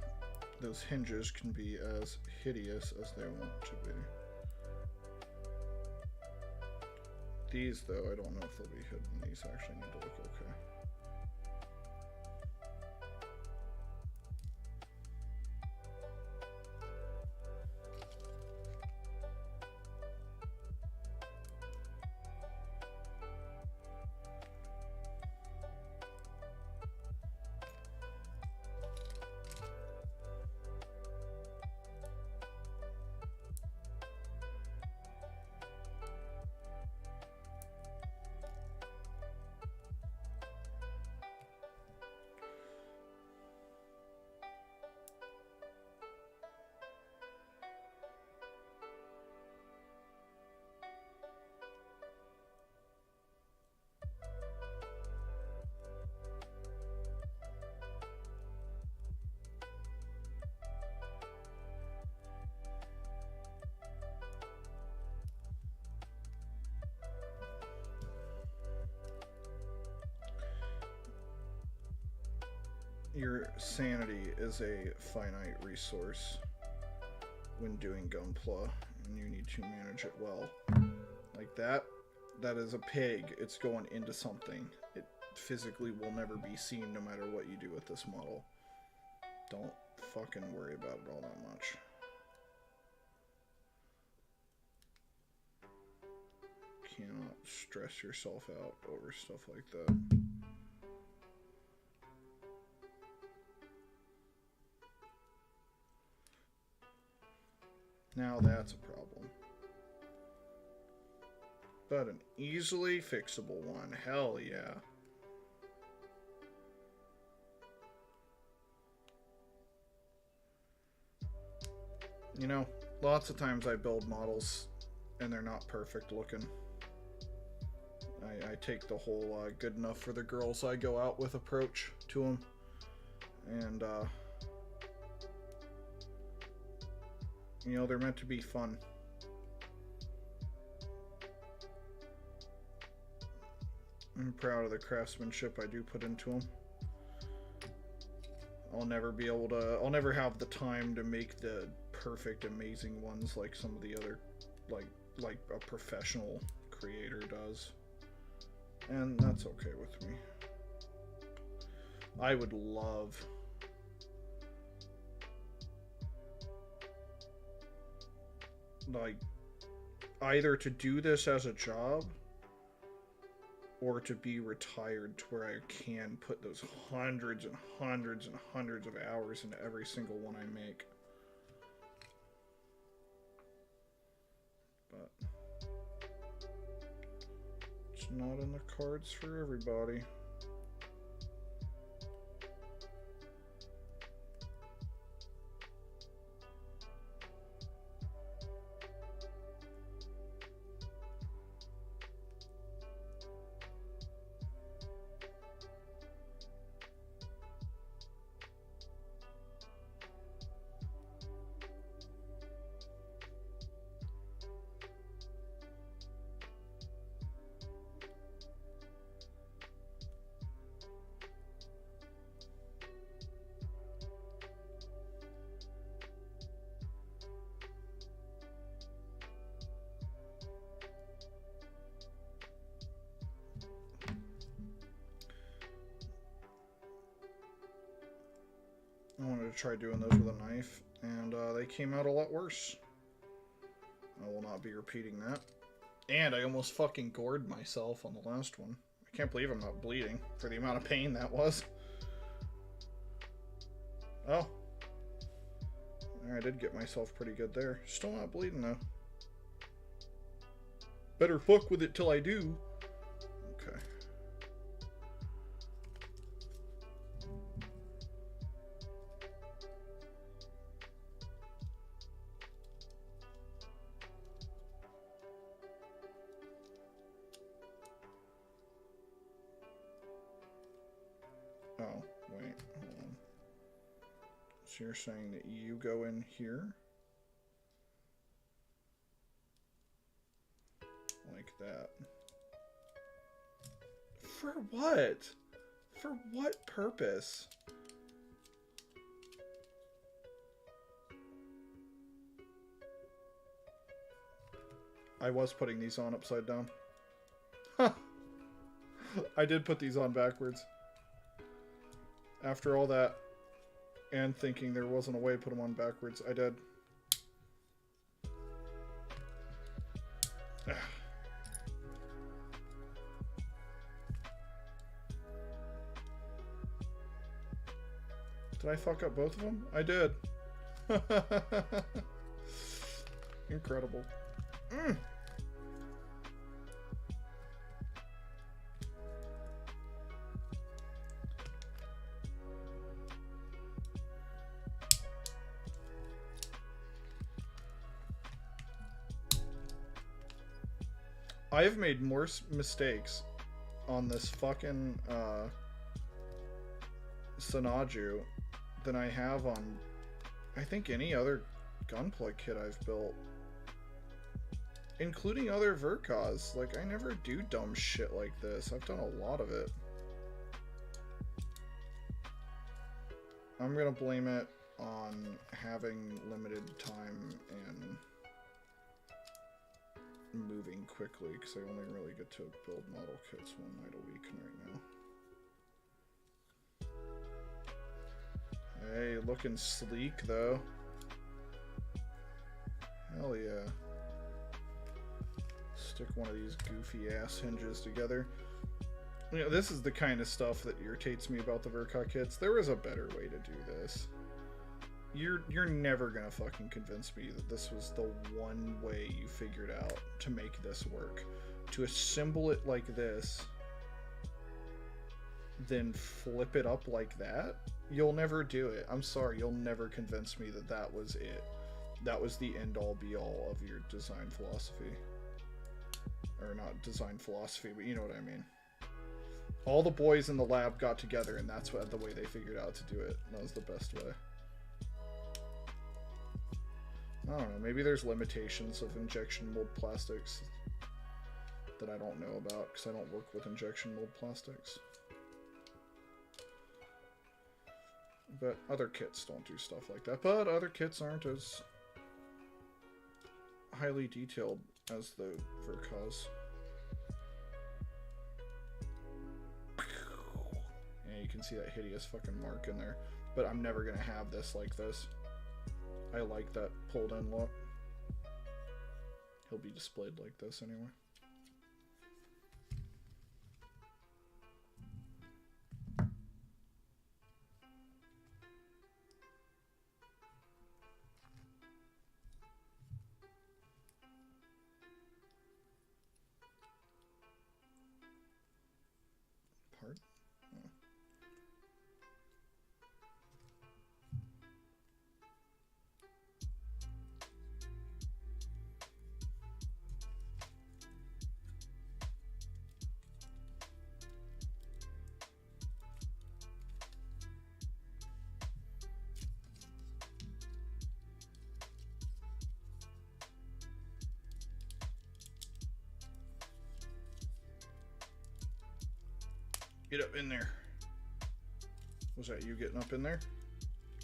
[SPEAKER 1] those hinges can be as hideous as they want to be. These, though, I don't know if they'll be hidden. These actually need to look okay. Your sanity is a finite resource when doing Gunpla, and you need to manage it well. Like that is a pig. It's going into something. It physically will never be seen no matter what you do with this model. Don't fucking worry about it all that much. Cannot stress yourself out over stuff like that. Now that's a problem. But an easily fixable one. Hell yeah. You know, lots of times I build models and they're not perfect looking. I take the whole good enough for the girls I go out with approach to them. And, you know, they're meant to be fun. I'm proud of the craftsmanship I do put into them. I'll never be able to, I'll never have the time to make the perfect, amazing ones like some of the other, like a professional creator does. And that's okay with me. I would love like either to do this as a job or to be retired to where I can put those hundreds and hundreds and hundreds of hours into every single one I make. But it's not in the cards for everybody. I wanted to try doing those with a knife, and they came out a lot worse. I will not be repeating that. And I almost fucking gored myself on the last one. I can't believe I'm not bleeding for the amount of pain that was. Oh. I did get myself pretty good there. Still not bleeding, though. Better fuck with it till I do. Okay. Oh, wait, hold on. So you're saying that you go in here? Like that. For what? For what purpose? I was putting these on upside down. Huh. I did put these on backwards. After all that, and thinking there wasn't a way to put them on backwards, I did. Did I fuck up both of them? I did. Incredible. Mm. I've made more mistakes on this fucking Sinaju than I have on, I think, any other gunplay kit I've built. Including other Verkas. Like, I never do dumb shit like this. I've done a lot of it. I'm gonna blame it on having limited time and moving quickly, because I only really get to build model kits one night a week right now. Hey, looking sleek though. Hell yeah. Stick one of these goofy ass hinges together. You know, this is the kind of stuff that irritates me about the Verka kits. There was a better way to do this. You're never gonna fucking convince me that this was the one way you figured out to make this work. To assemble it like this, then flip it up like that? You'll never do it. I'm sorry, you'll never convince me that that was it. That was the end-all be-all of your design philosophy. Or not design philosophy, but you know what I mean. All the boys in the lab got together, and that's the way they figured out to do it. That was the best way. I don't know, maybe there's limitations of injection mold plastics that I don't know about, because I don't work with injection mold plastics. But other kits don't do stuff like that. But other kits aren't as highly detailed as the Verkaz. Yeah, you can see that hideous fucking mark in there. But I'm never going to have this like this. I like that pulled in look. He'll be displayed like this anyway. Part? Oh. Get up in there. Was that you getting up in there?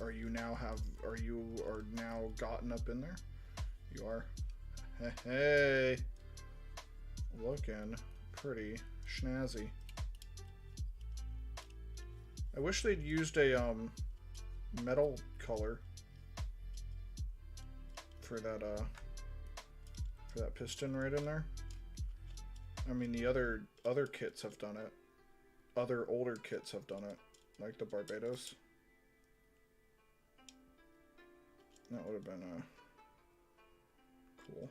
[SPEAKER 1] Are you now gotten up in there? You are. Hey. Looking pretty snazzy. I wish they'd used a metal color for that piston right in there. I mean, the other kits have done it. Other older kits have done it, like the Barbados. That would have been cool.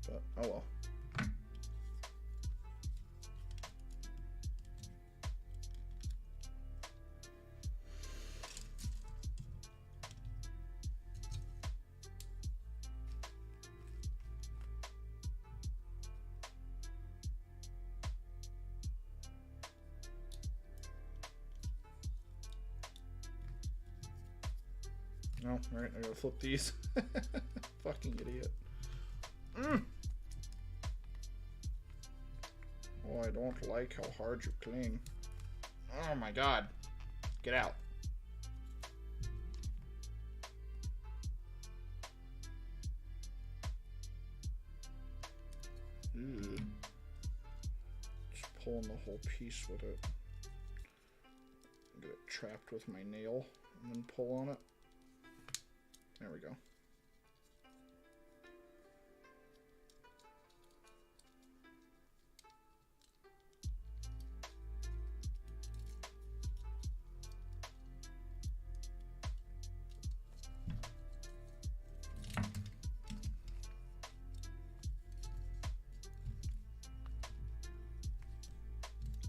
[SPEAKER 1] But oh well. Oh, alright, I gotta flip these. Fucking idiot. Oh, I don't like how hard you clean. Oh my god. Get out. Ew. Just pulling the whole piece with it. Get it trapped with my nail and then pull on it. There we go.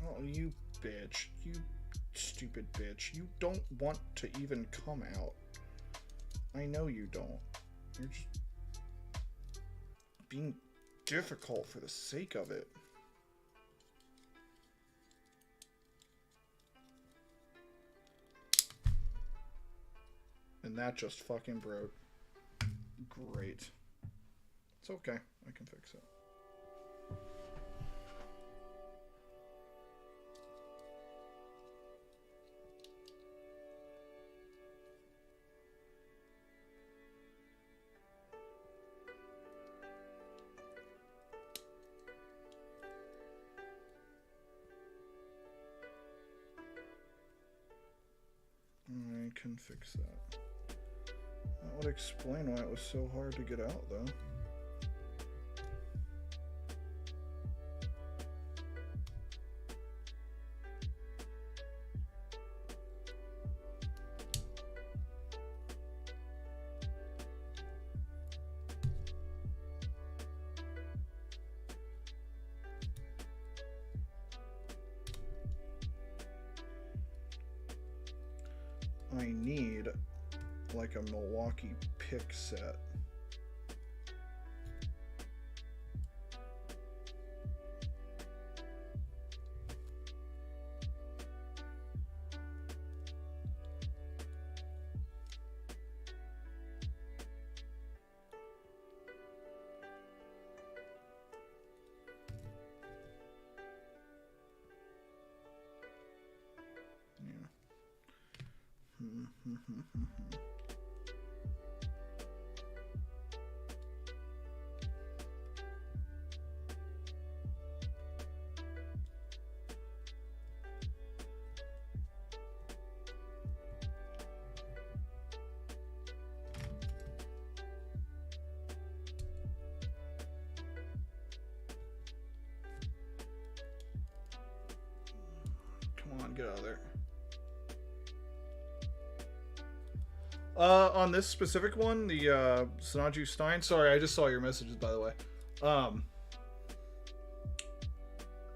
[SPEAKER 1] Oh, you bitch. You stupid bitch. You don't want to even come out. I know you don't. You're just being difficult for the sake of it. And that just fucking broke. Great. It's okay. I can fix it. I can fix that. That would explain why it was so hard to get out, though. I need like a Milwaukee pick set. Come on, get out of there. On this specific one, the Sinaju Stein. Sorry, I just saw your messages, by the way.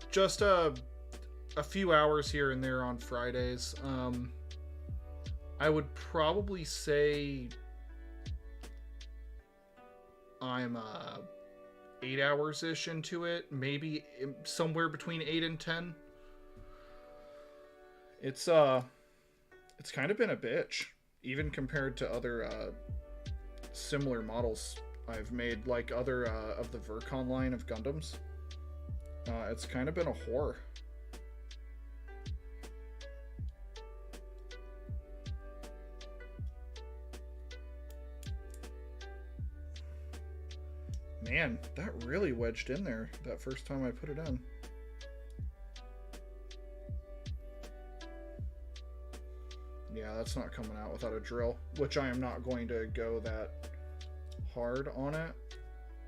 [SPEAKER 1] Just a few hours here and there on Fridays. I would probably say I'm 8 hours ish into it, maybe somewhere between 8 and 10. It's kind of been a bitch, even compared to other similar models I've made, like other of the Vercon line of Gundams. It's kind of been a whore. Man, that really wedged in there that first time I put it in. Yeah, that's not coming out without a drill, which I am not going to go that hard on it.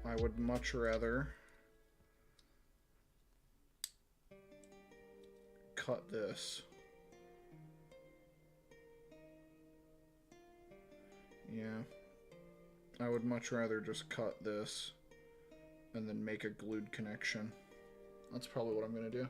[SPEAKER 1] I would much rather cut this. Yeah, I would much rather just cut this and then make a glued connection. That's probably what I'm going to do.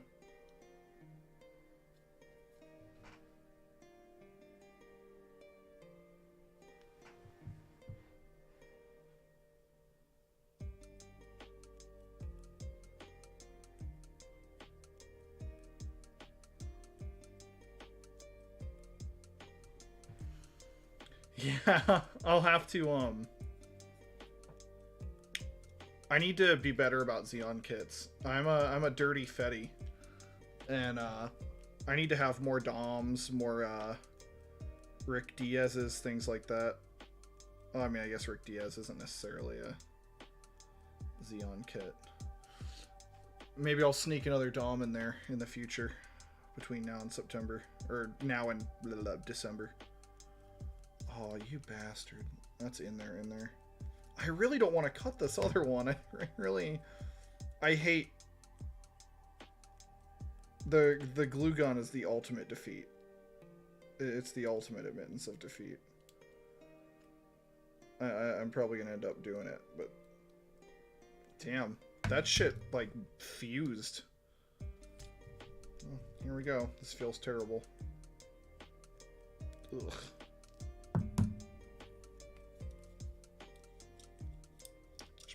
[SPEAKER 1] Yeah, I'll have to, I need to be better about Xeon kits. I'm a dirty fetty. And, I need to have more DOMs, more, Rick Diaz's, things like that. Well, I mean, I guess Rick Diaz isn't necessarily a Xeon kit. Maybe I'll sneak another DOM in there in the future, between now and September. Or now and December. Oh, you bastard. That's in there. I really don't want to cut this other one. I hate... The glue gun is the ultimate defeat. It's the ultimate admittance of defeat. I'm probably going to end up doing it, but... Damn. That shit, like, fused. Oh, here we go. This feels terrible. Ugh.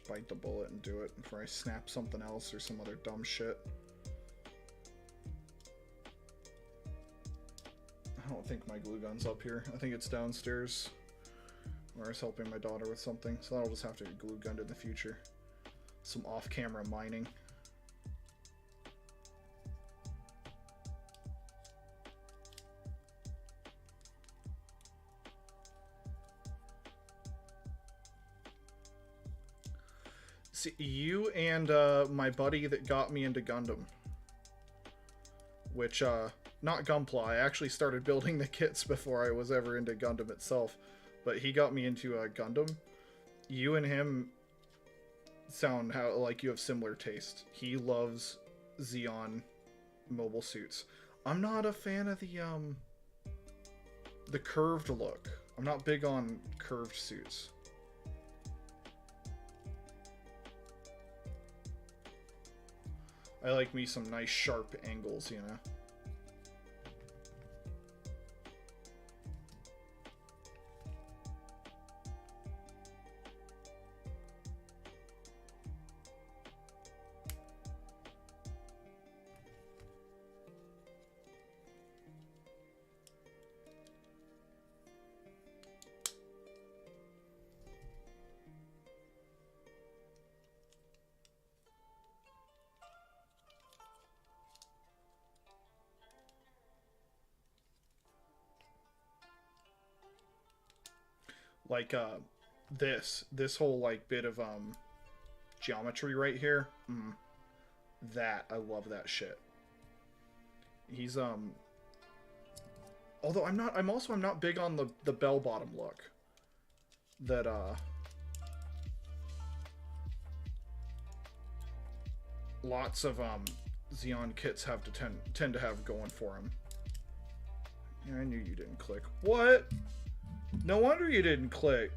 [SPEAKER 1] Bite the bullet and do it before I snap something else or some other dumb shit. I don't think my glue gun's up here. I think it's downstairs where I was helping my daughter with something, so that'll just have to get glue gunned in the future. Some off-camera mining. See, you and my buddy that got me into Gundam, which, not Gunpla, I actually started building the kits before I was ever into Gundam itself, but he got me into Gundam. You and him sound like you have similar taste. He loves Xeon mobile suits. I'm not a fan of the curved look. I'm not big on curved suits. I like me some nice sharp angles, you know. Like, this whole, like, bit of, geometry right here. That, I love that shit. He's, although I'm not big on the bell-bottom look. That, lots of, Xeon kits have to tend to have going for them. Yeah, I knew you didn't click. What? No wonder you didn't click.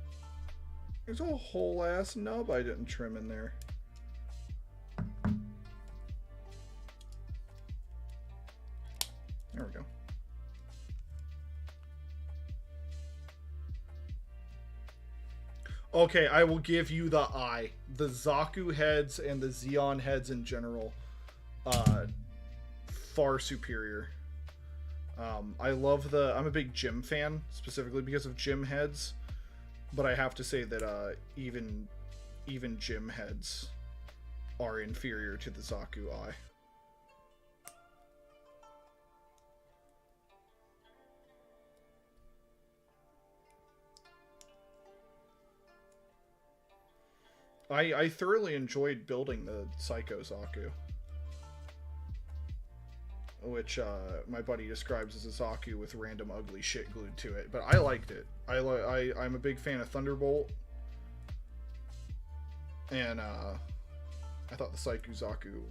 [SPEAKER 1] There's a whole ass nub I didn't trim in there. There we go. Okay, I will give you the eye. The Zaku heads and the Xeon heads in general, far superior. I love I'm a big Jim fan, specifically because of Jim heads, but I have to say that even Jim heads are inferior to the Zaku eye. I thoroughly enjoyed building the Psycho Zaku, which my buddy describes as a Zaku with random ugly shit glued to it, but I liked it. I'm a big fan of Thunderbolt, and I thought the Psycho Zaku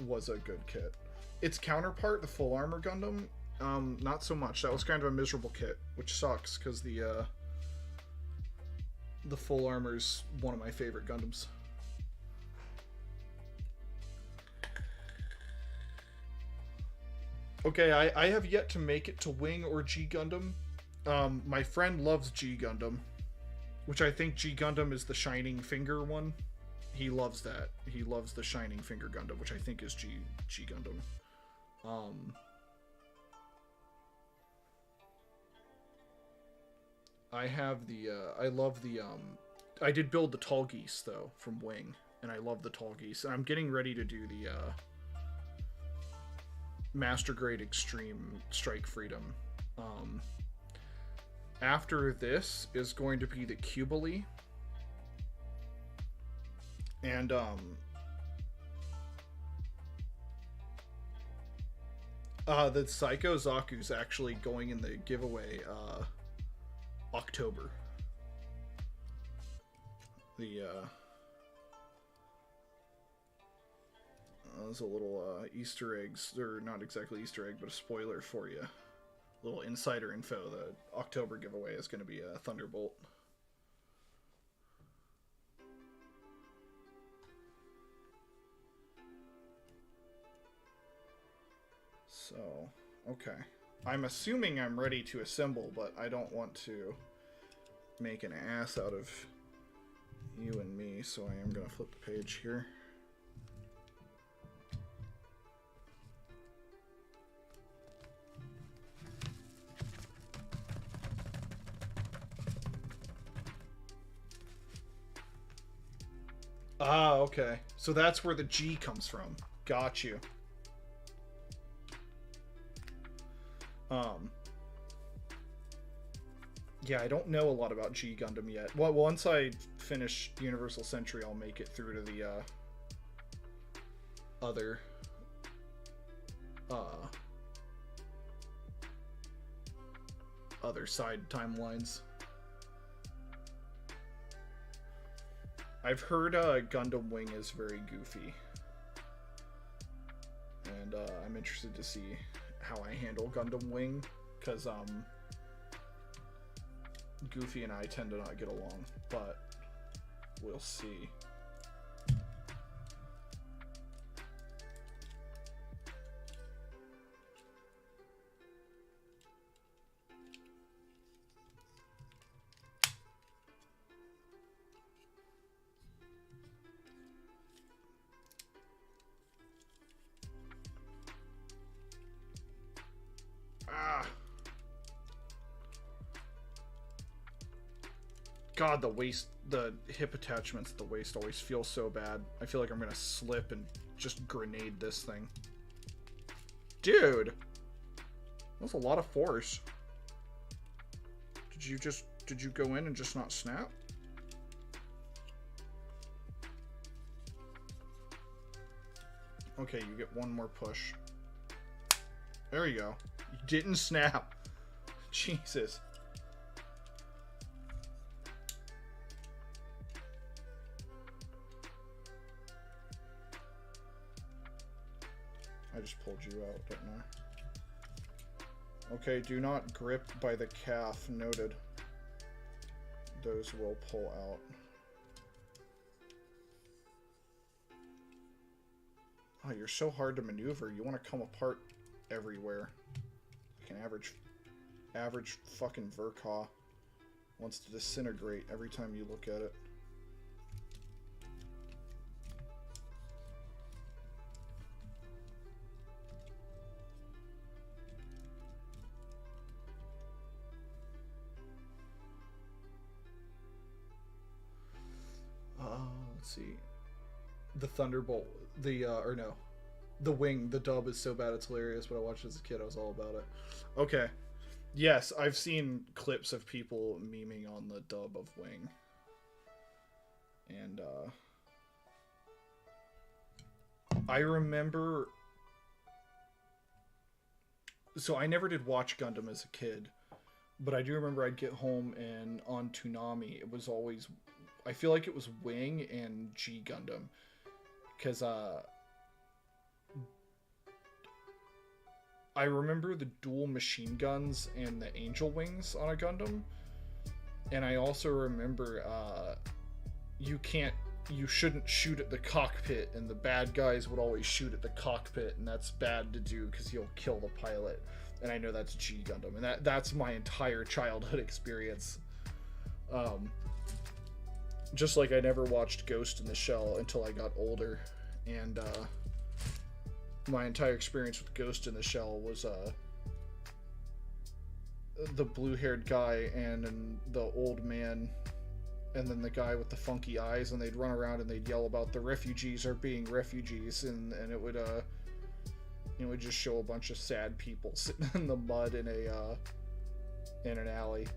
[SPEAKER 1] was a good kit. Its counterpart, the Full Armor Gundam, not so much. That was kind of a miserable kit, which sucks because the Full Armor's one of my favorite Gundams. Okay, I have yet to make it to Wing or G Gundam. My friend loves G Gundam, which I think G Gundam is the Shining Finger one. He loves that. He loves the Shining Finger Gundam, which I think is G Gundam. I have the, I love the, I did build the Tall Geese, though, from Wing, and I love the Tall Geese. And I'm getting ready to do the, Master Grade Extreme Strike Freedom. After this is going to be the Cubily. And, the Psycho Zaku's actually going in the giveaway, October. There's a little Easter eggs, or not exactly Easter egg, but a spoiler for you. A little insider info. The October giveaway is going to be a Thunderbolt. So, okay. I'm assuming I'm ready to assemble, but I don't want to make an ass out of you and me, so I am going to flip the page here. Ah, okay. So that's where the G comes from. Got you. Yeah, I don't know a lot about G Gundam yet. Well, once I finish Universal Century, I'll make it through to the, other, other side timelines. I've heard, Gundam Wing is very goofy. And, I'm interested to see how I handle Gundam Wing, because, Goofy and I tend to not get along, but we'll see. God, the waist, the hip attachments at the waist always feel so bad. I feel like I'm gonna slip and just grenade this thing. Dude! That's a lot of force. Did you go in and just not snap? Okay, you get one more push. There you go. You didn't snap. Jesus. I just pulled you out, didn't I? Okay, do not grip by the calf. Noted. Those will pull out. Oh, you're so hard to maneuver. You want to come apart everywhere. Like an average fucking Verkaw wants to disintegrate every time you look at it. Let's see. The Thunderbolt, or no, the Wing, the dub is so bad it's hilarious. But I watched it as a kid, I was all about it. Okay. Yes, I've seen clips of people memeing on the dub of Wing. And, I remember... So I never did watch Gundam as a kid. But I do remember I'd get home and on Toonami, it was always... I feel like it was Wing and G Gundam. Because, I remember the dual machine guns and the angel wings on a Gundam. And I also remember, you shouldn't shoot at the cockpit, and the bad guys would always shoot at the cockpit, and that's bad to do because you'll kill the pilot. And I know that's G Gundam, and that's my entire childhood experience. Just like I never watched Ghost in the Shell until I got older, and my entire experience with Ghost in the Shell was the blue-haired guy and the old man, and then the guy with the funky eyes, and they'd run around and they'd yell about the refugees are being refugees, and it would just show a bunch of sad people sitting in the mud in an alley.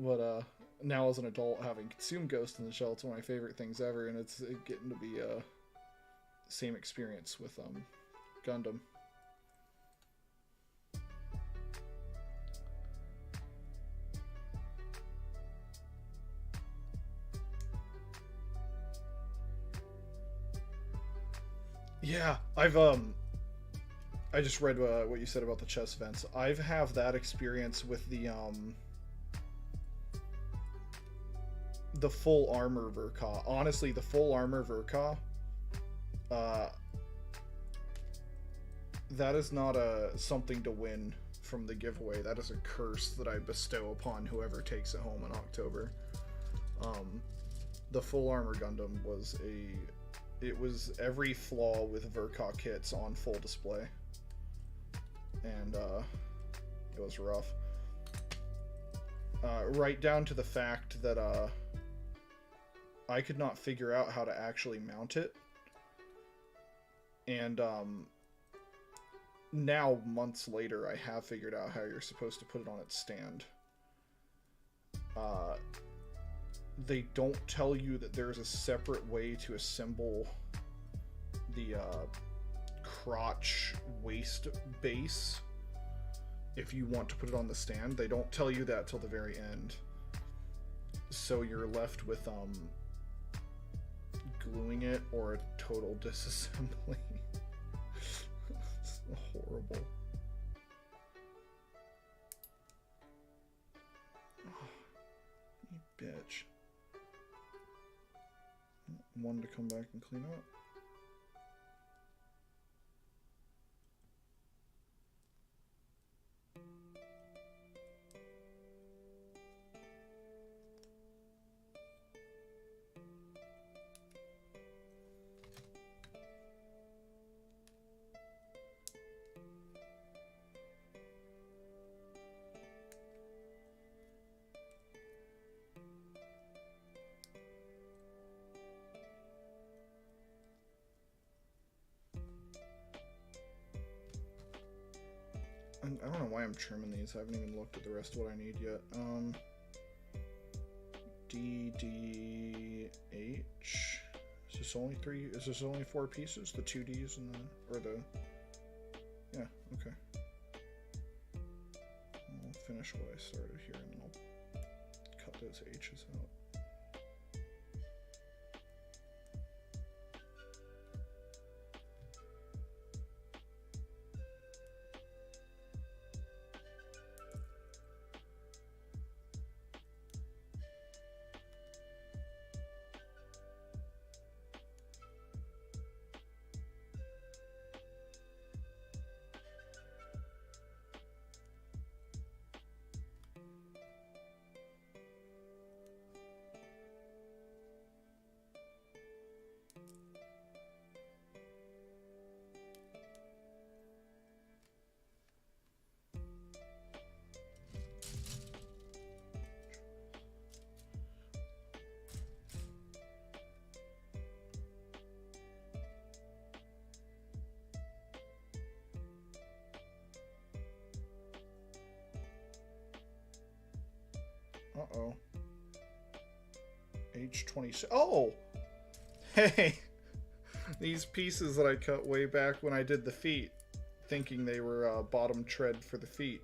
[SPEAKER 1] But now as an adult, having consumed Ghost in the Shell, it's one of my favorite things ever, and it's getting to be the same experience with Gundam. Yeah, I just read what you said about the chest vents. I have that experience with the full armor Verkaw. Honestly, the full armor Verkaw, that is not something to win from the giveaway. That is a curse that I bestow upon whoever takes it home in October. The full armor Gundam was every flaw with Verkaw kits on full display, and it was rough. Right down to the fact that I could not figure out how to actually mount it. And now, months later, I have figured out how you're supposed to put it on its stand. They don't tell you that there's a separate way to assemble the crotch waist base if you want to put it on the stand. They don't tell you that till the very end. So you're left with gluing it or a total disassembly. It's horrible. Oh, you bitch. Wanted to come back and clean up. I don't know why I'm trimming these. I haven't even looked at the rest of what I need yet. DDH. Is this only three? Is this only 4 pieces? The 2 Ds and yeah, okay. I'll finish what I started here and then I'll cut those H's out. Uh-oh. H26. Oh! Hey! These pieces that I cut way back when I did the feet, thinking they were bottom tread for the feet,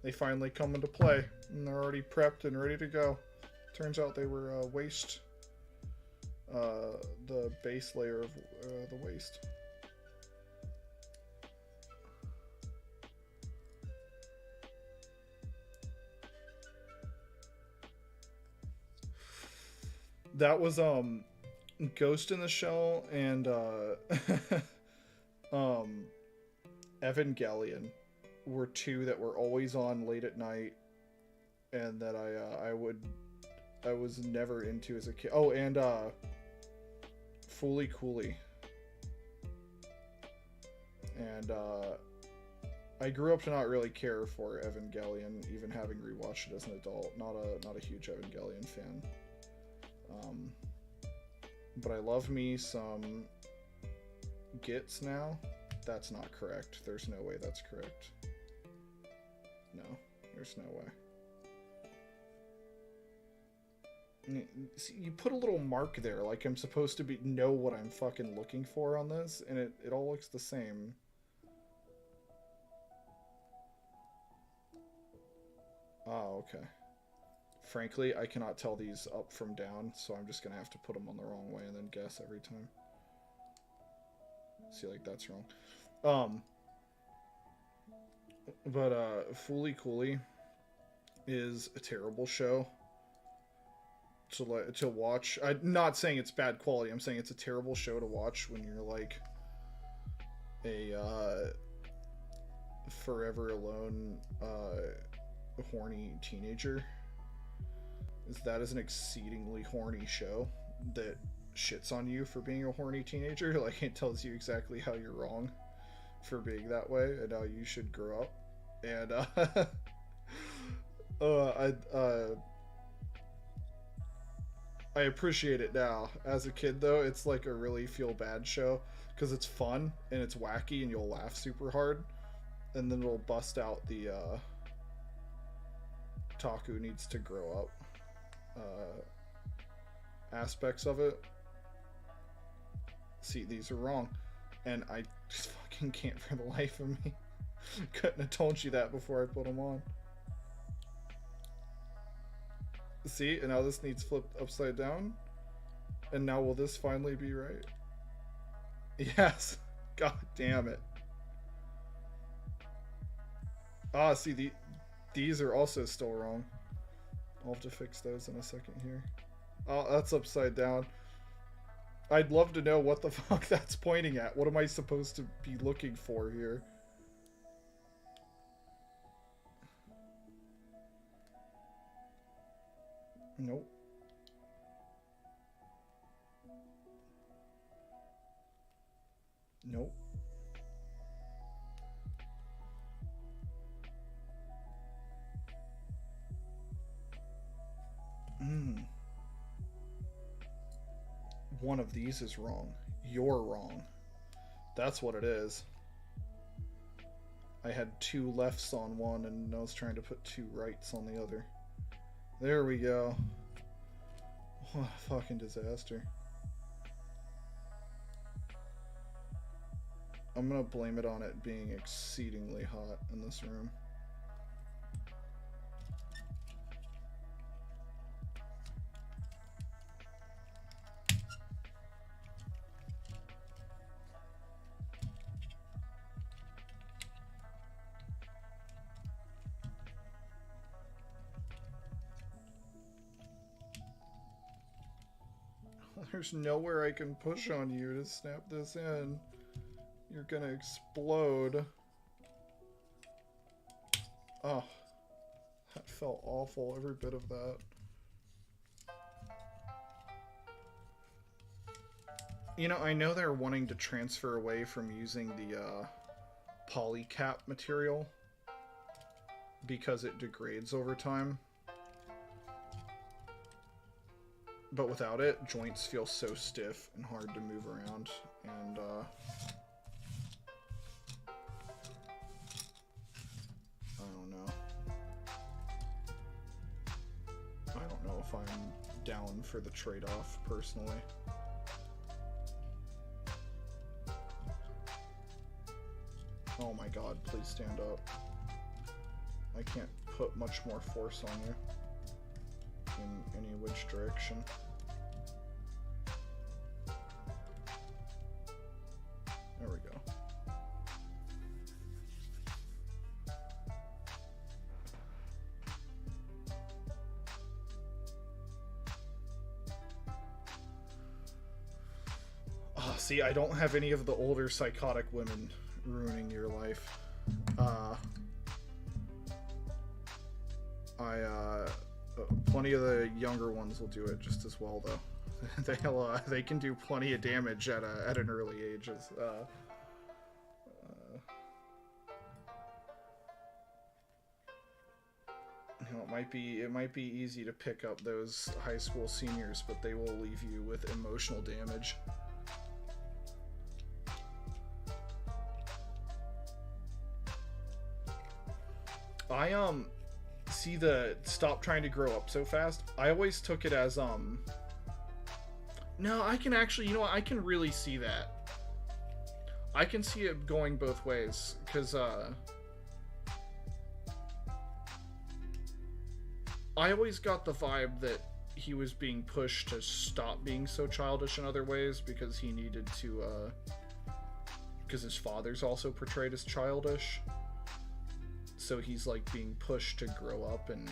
[SPEAKER 1] they finally come into play. And they're already prepped and ready to go. Turns out they were waist. The base layer of the waist. That was Ghost in the Shell and Evangelion were 2 that were always on late at night, and that I was never into as a kid. Oh, and Fooly Cooly. And I grew up to not really care for Evangelion, even having rewatched it as an adult. Not a huge Evangelion fan. But I love me some Gits now. That's not correct. There's no way that's correct. No, there's no way. See, you put a little mark there, like I'm supposed to know what I'm fucking looking for on this, and it all looks the same. Oh, okay. Frankly, I cannot tell these up from down, so I'm just gonna have to put them on the wrong way and then guess every time. See, like, that's wrong. But Fooly Cooly is a terrible show to watch. I'm not saying it's bad quality. I'm saying it's a terrible show to watch when you're like a forever alone horny teenager. That is an exceedingly horny show that shits on you for being a horny teenager. Like, it tells you exactly how you're wrong for being that way and how you should grow up. And I appreciate it now. As a kid, though, it's like a really feel bad show because it's fun and it's wacky and you'll laugh super hard, and then it'll bust out the Taku needs to grow up aspects of it. See, these are wrong, and I just fucking can't for the life of me. Couldn't have told you that before I put them on. See, and now this needs flipped upside down, and now will this finally be right? Yes. God damn it. Ah, see, these are also still wrong. I'll have to fix those in a second here. Oh, that's upside down. I'd love to know what the fuck that's pointing at. What am I supposed to be looking for here? Nope. Nope. One of these is wrong. You're wrong. That's what it is. I had 2 lefts on one, and I was trying to put 2 rights on the other. There we go. What a fucking disaster. I'm gonna blame it on it being exceedingly hot in this room. There's nowhere I can push on you to snap this in. You're gonna explode. Oh, that felt awful, every bit of that. You know, I know they're wanting to transfer away from using the polycap material because it degrades over time. But without it, joints feel so stiff and hard to move around, and I don't know. I don't know if I'm down for the trade-off, personally. Oh my god, please stand up. I can't put much more force on you in any which direction. There we go. Oh, see, I don't have any of the older psychotic women ruining your life. Plenty of the younger ones will do it just as well, though. They can do plenty of damage at an early age. You know, it might be easy to pick up those high school seniors, but they will leave you with emotional damage. See the stop trying to grow up so fast. I always took it as no, I can actually, you know what, I can really see that. I can see it going both ways, because I always got the vibe that he was being pushed to stop being so childish in other ways, because he needed to because his father's also portrayed as childish. So he's like being pushed to grow up, and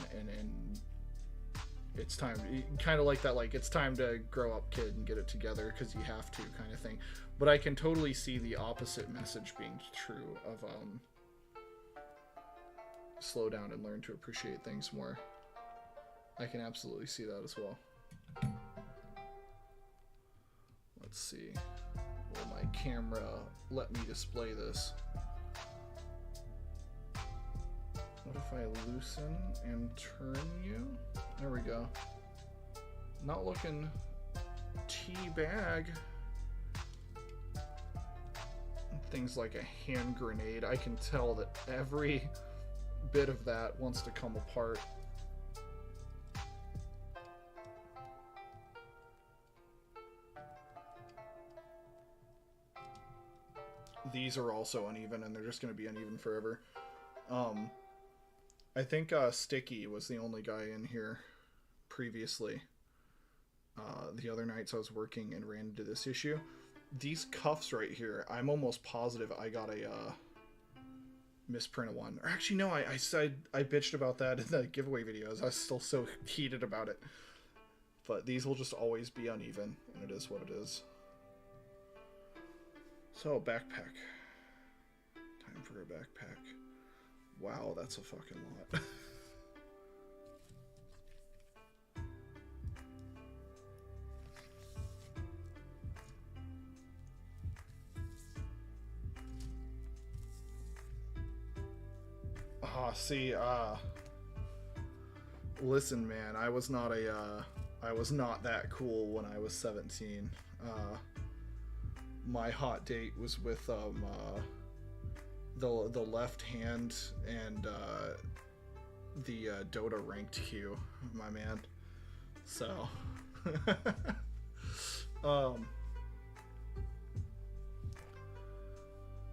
[SPEAKER 1] it's time, kind of like that, like it's time to grow up, kid, and get it together because you have to, kind of thing. But I can totally see the opposite message being true of slow down and learn to appreciate things more. I can absolutely see that as well. Let's see. Will my camera let me display this? What if I loosen and turn you? There we go. Not looking teabag. Things like a hand grenade. I can tell that every bit of that wants to come apart. These are also uneven, and they're just going to be uneven forever. I think Sticky was the only guy in here previously. The other nights I was working and ran into this issue. These cuffs right here, I'm almost positive I got a misprint of one. Or actually, no, I said I bitched about that in the giveaway videos. I was still so heated about it. But these will just always be uneven, and it is what it is. So, backpack. Time for a backpack. Wow, that's a fucking lot. See, listen, man, I was not that cool when I was 17. My hot date was with, the left hand and the Dota ranked queue, my man. So,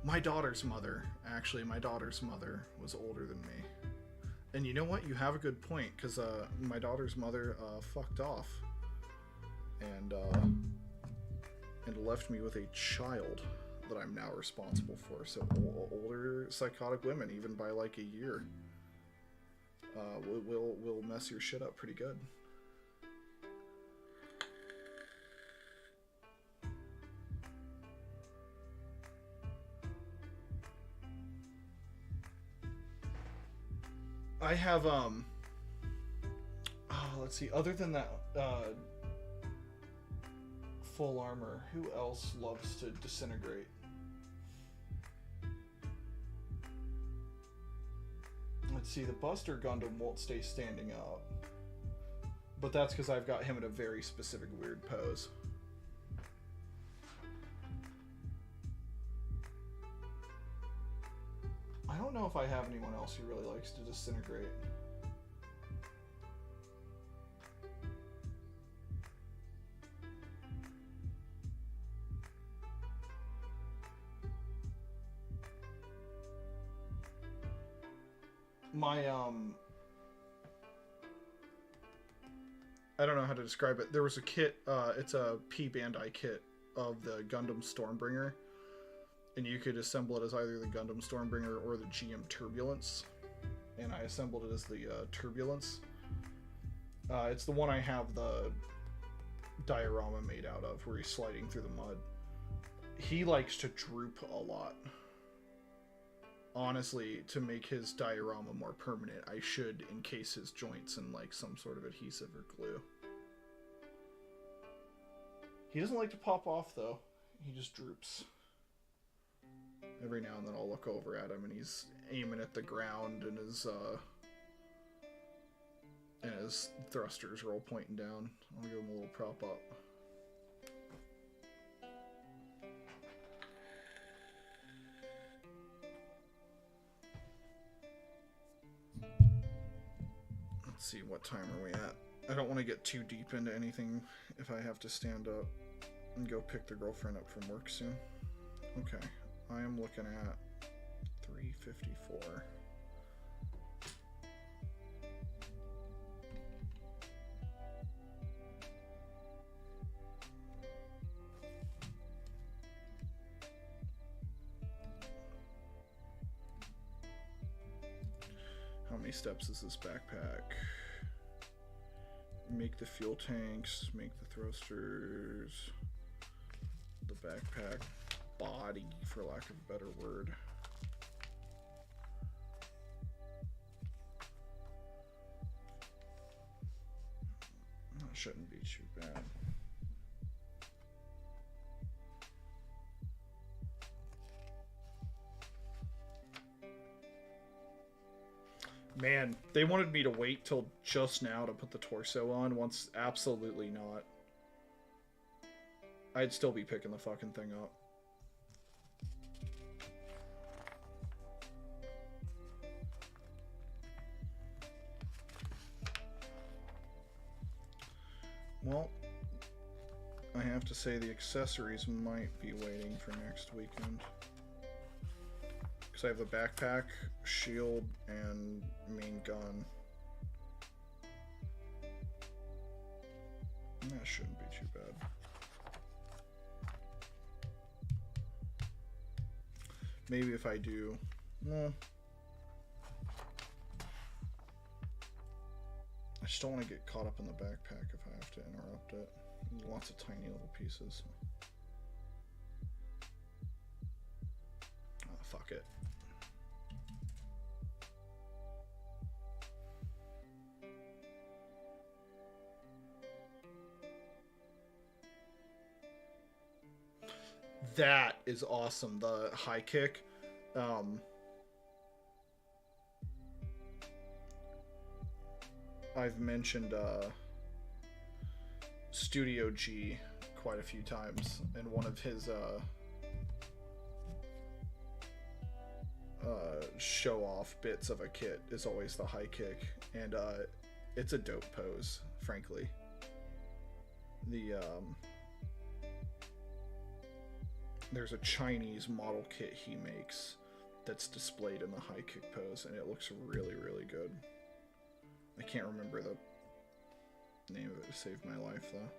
[SPEAKER 1] my daughter's mother was older than me. And you know what? You have a good point, because my daughter's mother fucked off and left me with a child that I'm now responsible for. So older psychotic women, even by like a year, will mess your shit up pretty good. I have let's see, other than that full armor, who else loves to disintegrate? Let's see, the Buster Gundam won't stay standing up, but that's because I've got him in a very specific weird pose. I don't know if I have anyone else who really likes to disintegrate. My, I don't know how to describe it. There was a kit, it's a P-Bandai kit of the Gundam Stormbringer. And you could assemble it as either the Gundam Stormbringer or the GM Turbulence. And I assembled it as the Turbulence. It's the one I have the diorama made out of, where he's sliding through the mud. He likes to droop a lot. Honestly, to make his diorama more permanent, I should encase his joints in like some sort of adhesive or glue. He doesn't like to pop off though. He just droops. Every now and then I'll look over at him and he's aiming at the ground and his thrusters are all pointing down. I'll give him a little prop up. Let's see, what time are we at? I don't want to get too deep into anything if I have to stand up and go pick the girlfriend up from work soon. Okay. I am looking at 354. How many steps is this backpack? Make the fuel tanks, make the thrusters, the backpack body, for lack of a better word. That shouldn't be too bad. Man, they wanted me to wait till just now to put the torso on, once absolutely not. I'd still be picking the fucking thing up. Well, I have to say the accessories might be waiting for next weekend. Because I have the backpack, shield, and main gun. That shouldn't be too bad. Maybe if I do... Well, I just don't want to get caught up in the backpack if I have to interrupt it. There's lots of tiny little pieces. Oh, fuck it. That is awesome, the high kick. I've mentioned Studio G quite a few times, and one of his show off bits of a kit is always the high kick, and it's a dope pose, frankly. There's a Chinese model kit he makes that's displayed in the high kick pose, and it looks really, really good. I can't remember the name of it to save my life, though.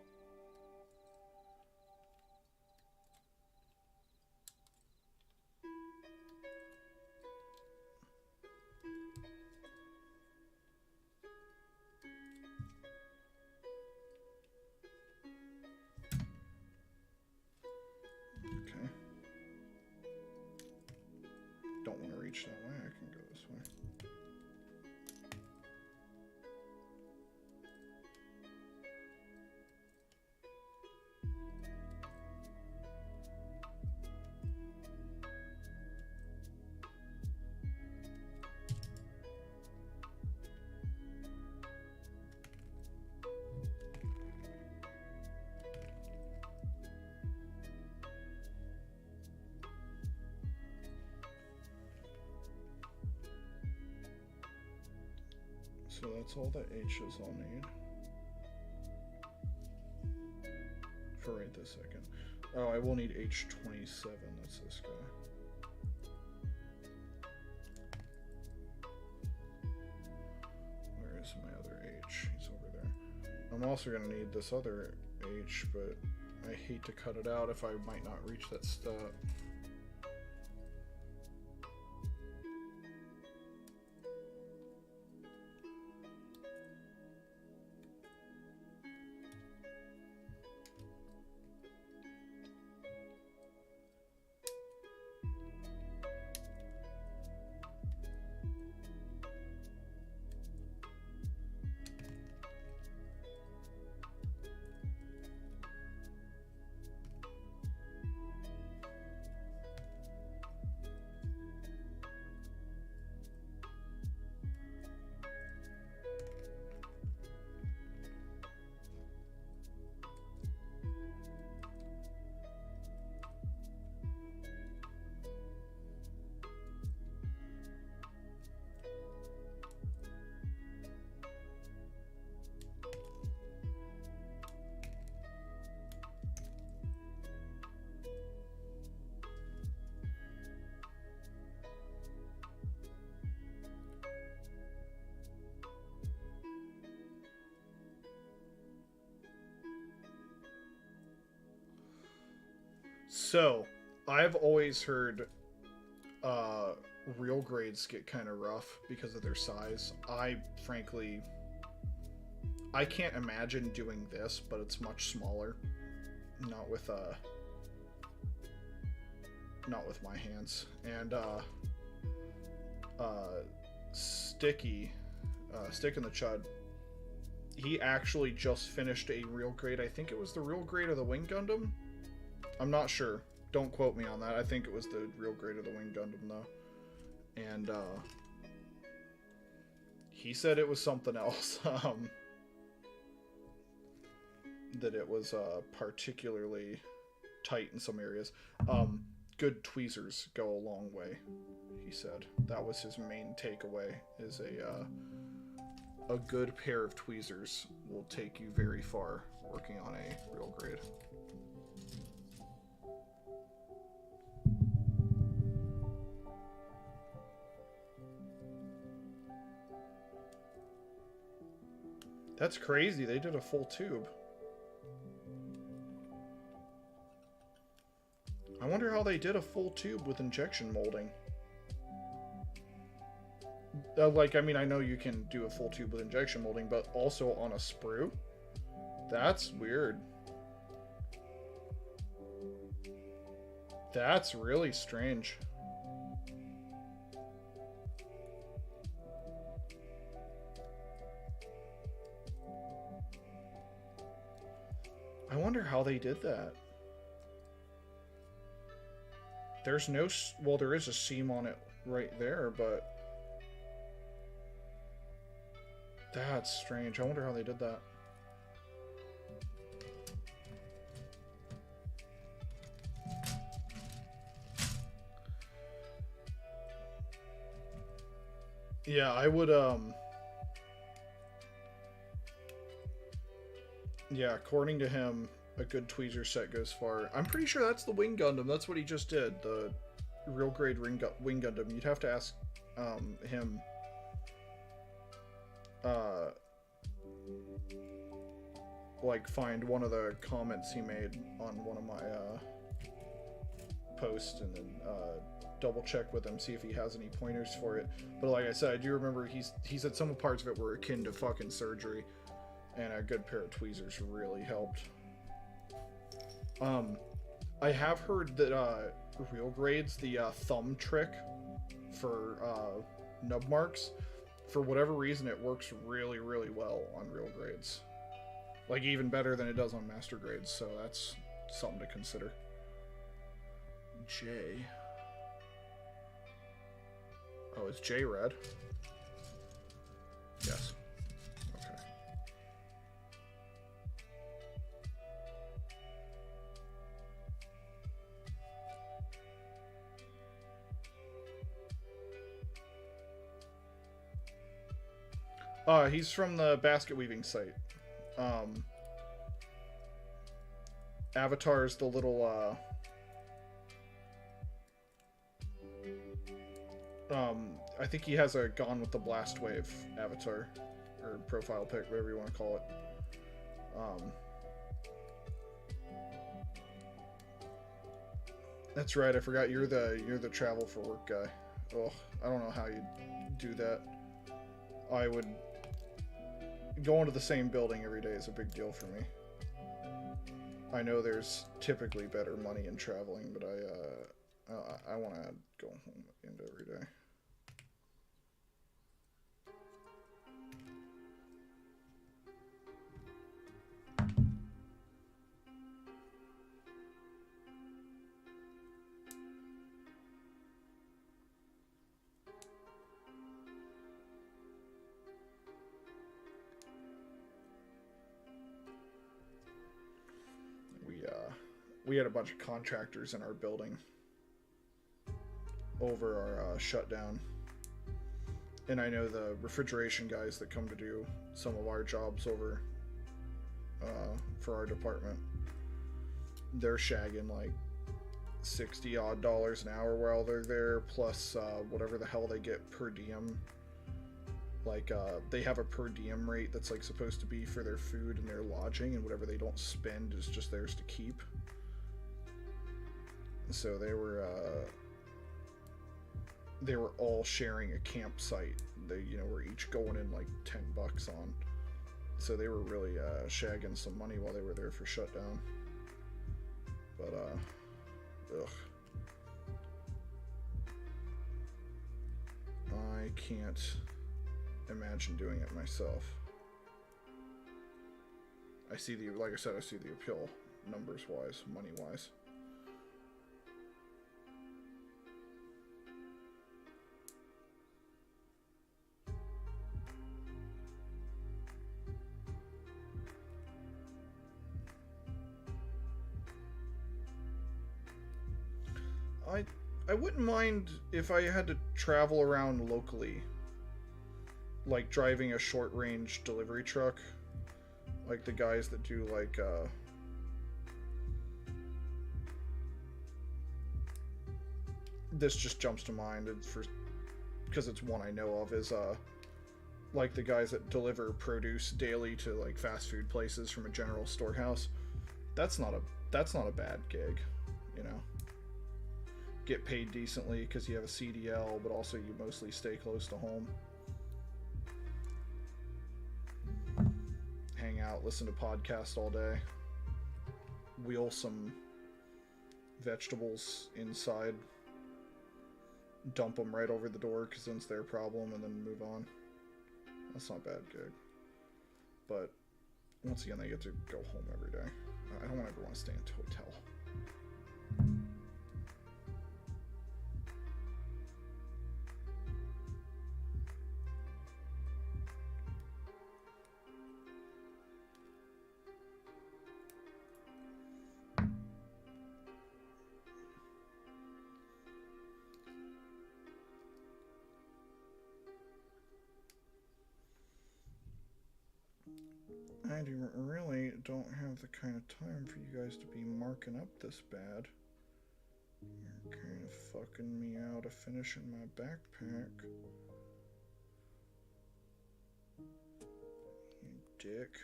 [SPEAKER 1] Okay. Don't want to reach that way. I can go this way. So that's all the H's I'll need for right this second. Oh, I will need H27. That's this guy. Where is my other H? He's over there. I'm also going to need this other H, but I hate to cut it out if I might not reach that step. So, I've always heard real grades get kind of rough because of their size. Frankly, I can't imagine doing this, but it's much smaller. Not with my hands. And Stick in the Chud, he actually just finished a real grade. I think it was the real grade of the Wing Gundam. I'm not sure. Don't quote me on that. I think it was the real grade of the Wing Gundam, though. And he said it was something else. That it was particularly tight in some areas. Good tweezers go a long way, he said. That was his main takeaway, is a good pair of tweezers will take you very far working on a real grade. That's crazy. They did a full tube. I wonder how they did a full tube with injection molding. I mean, I know you can do a full tube with injection molding, but also on a sprue? That's weird. That's really strange. I wonder how they did that. There's no... Well, there is a seam on it right there, but... That's strange. I wonder how they did that. Yeah, I would, yeah, according to him, a good tweezer set goes far. I'm pretty sure that's the Wing Gundam. That's what he just did. The real grade Wing Gundam. You'd have to ask him. Uh, like find one of the comments he made on one of my posts, and then double check with him, see if he has any pointers for it. But like I said, I do remember he said some parts of it were akin to fucking surgery, and a good pair of tweezers really helped. I have heard that real grades, the thumb trick for nub marks, for whatever reason, it works really, really well on real grades. Like, even better than it does on master grades, so that's something to consider. J. Oh, is J red? Yes. He's from the basket weaving site. Avatar's the little, I think he has a Gone with the Blast Wave avatar, or profile pic, whatever you want to call it. That's right, I forgot you're the travel for work guy. Oh, I don't know how you do that. I would go into the same building every day is a big deal for me. I know there's typically better money in traveling, but I want to go home and every day. We had a bunch of contractors in our building over our shutdown. And I know the refrigeration guys that come to do some of our jobs over for our department. They're shagging like $60 odd an hour while they're there, plus whatever the hell they get per diem. Like, they have a per diem rate that's like supposed to be for their food and their lodging, and whatever they don't spend is just theirs to keep. So they were all sharing a campsite. They, were each going in like $10 on. So they were really shagging some money while they were there for shutdown. But ugh. I can't imagine doing it myself. I see the appeal numbers wise, money wise. I wouldn't mind if I had to travel around locally, like driving a short range delivery truck, like the guys that do like this just jumps to mind because it's one I know of, is like the guys that deliver produce daily to like fast food places from a general storehouse. That's not a bad gig, Get paid decently because you have a CDL, but also you mostly stay close to home. Hang out, listen to podcasts all day. Wheel some vegetables inside. Dump them right over the door because then it's their problem, and then move on. That's not a bad gig. But once again, they get to go home every day. I don't ever want to stay in a hotel. really don't have the kind of time for you guys to be marking up this bad. You're kind of fucking me out of finishing my backpack. You dick.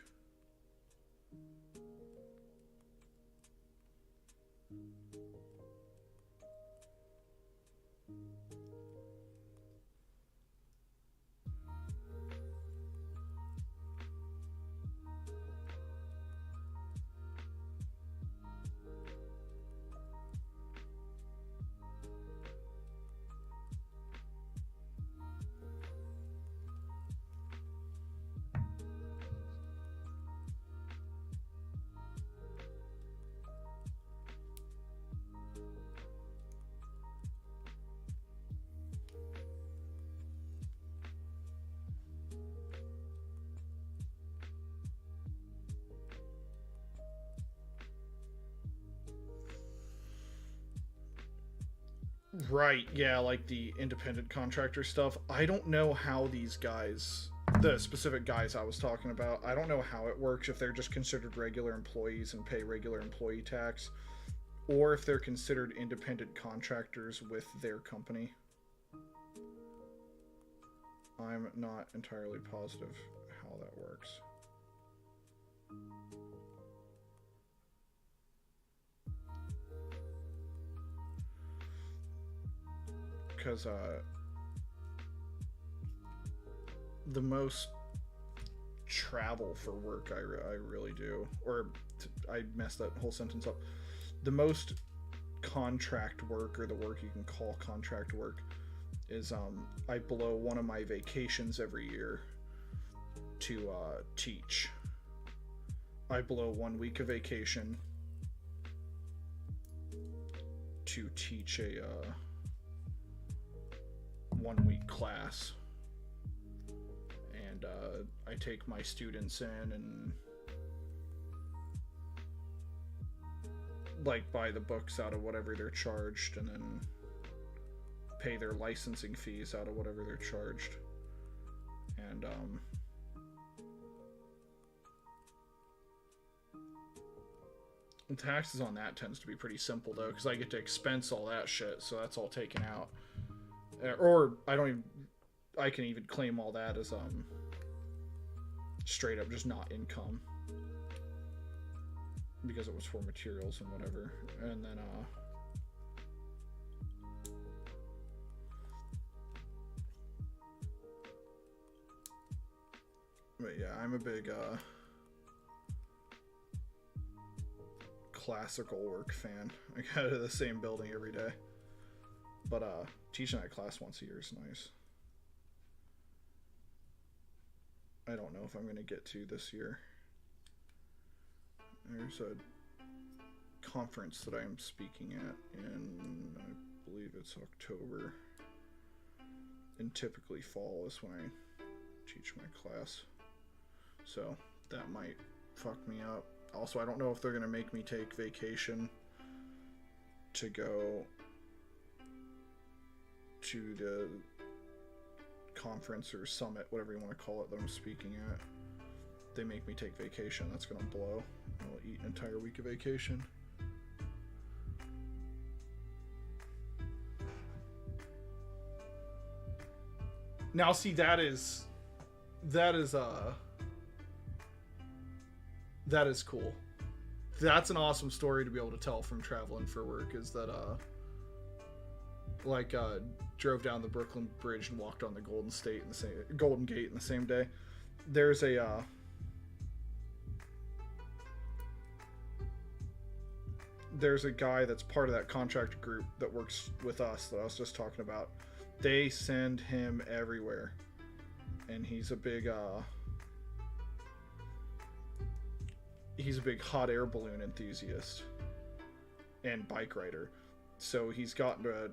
[SPEAKER 1] Right, yeah, like the independent contractor stuff. I don't know how these guys, the specific guys I was talking about, I don't know how it works, if they're just considered regular employees and pay regular employee tax, or if they're considered independent contractors with their company. I'm not entirely positive how that works. Because the most travel for work I really do, or I messed that whole sentence up. The most contract work, or the work you can call contract work, is I blow one of my vacations every year to teach. I blow 1 week of vacation to teach a 1 week class, and I take my students in and like buy the books out of whatever they're charged, and then pay their licensing fees out of whatever they're charged, and the taxes on that tends to be pretty simple though, because I get to expense all that shit, so that's all taken out. Or I can even claim all that as straight up just not income, because it was for materials and whatever. And then but yeah, I'm a big classical work fan. I go to the same building every day, but teaching that class once a year is nice. I don't know if I'm going to get to this year. There's a conference that I'm speaking at in, I believe it's October. And typically fall is when I teach my class. So that might fuck me up. Also, I don't know if they're going to make me take vacation to go to the conference or summit, whatever you want to call it, that I'm speaking at. They make me take vacation. That's going to blow. I'll eat an entire week of vacation. Now, see, that is cool. That's an awesome story to be able to tell from traveling for work, is that drove down the Brooklyn Bridge and walked on the Golden Gate in the same day. There's a guy that's part of that contractor group that works with us that I was just talking about. They send him everywhere, and he's a big hot air balloon enthusiast and bike rider. So he's gotten to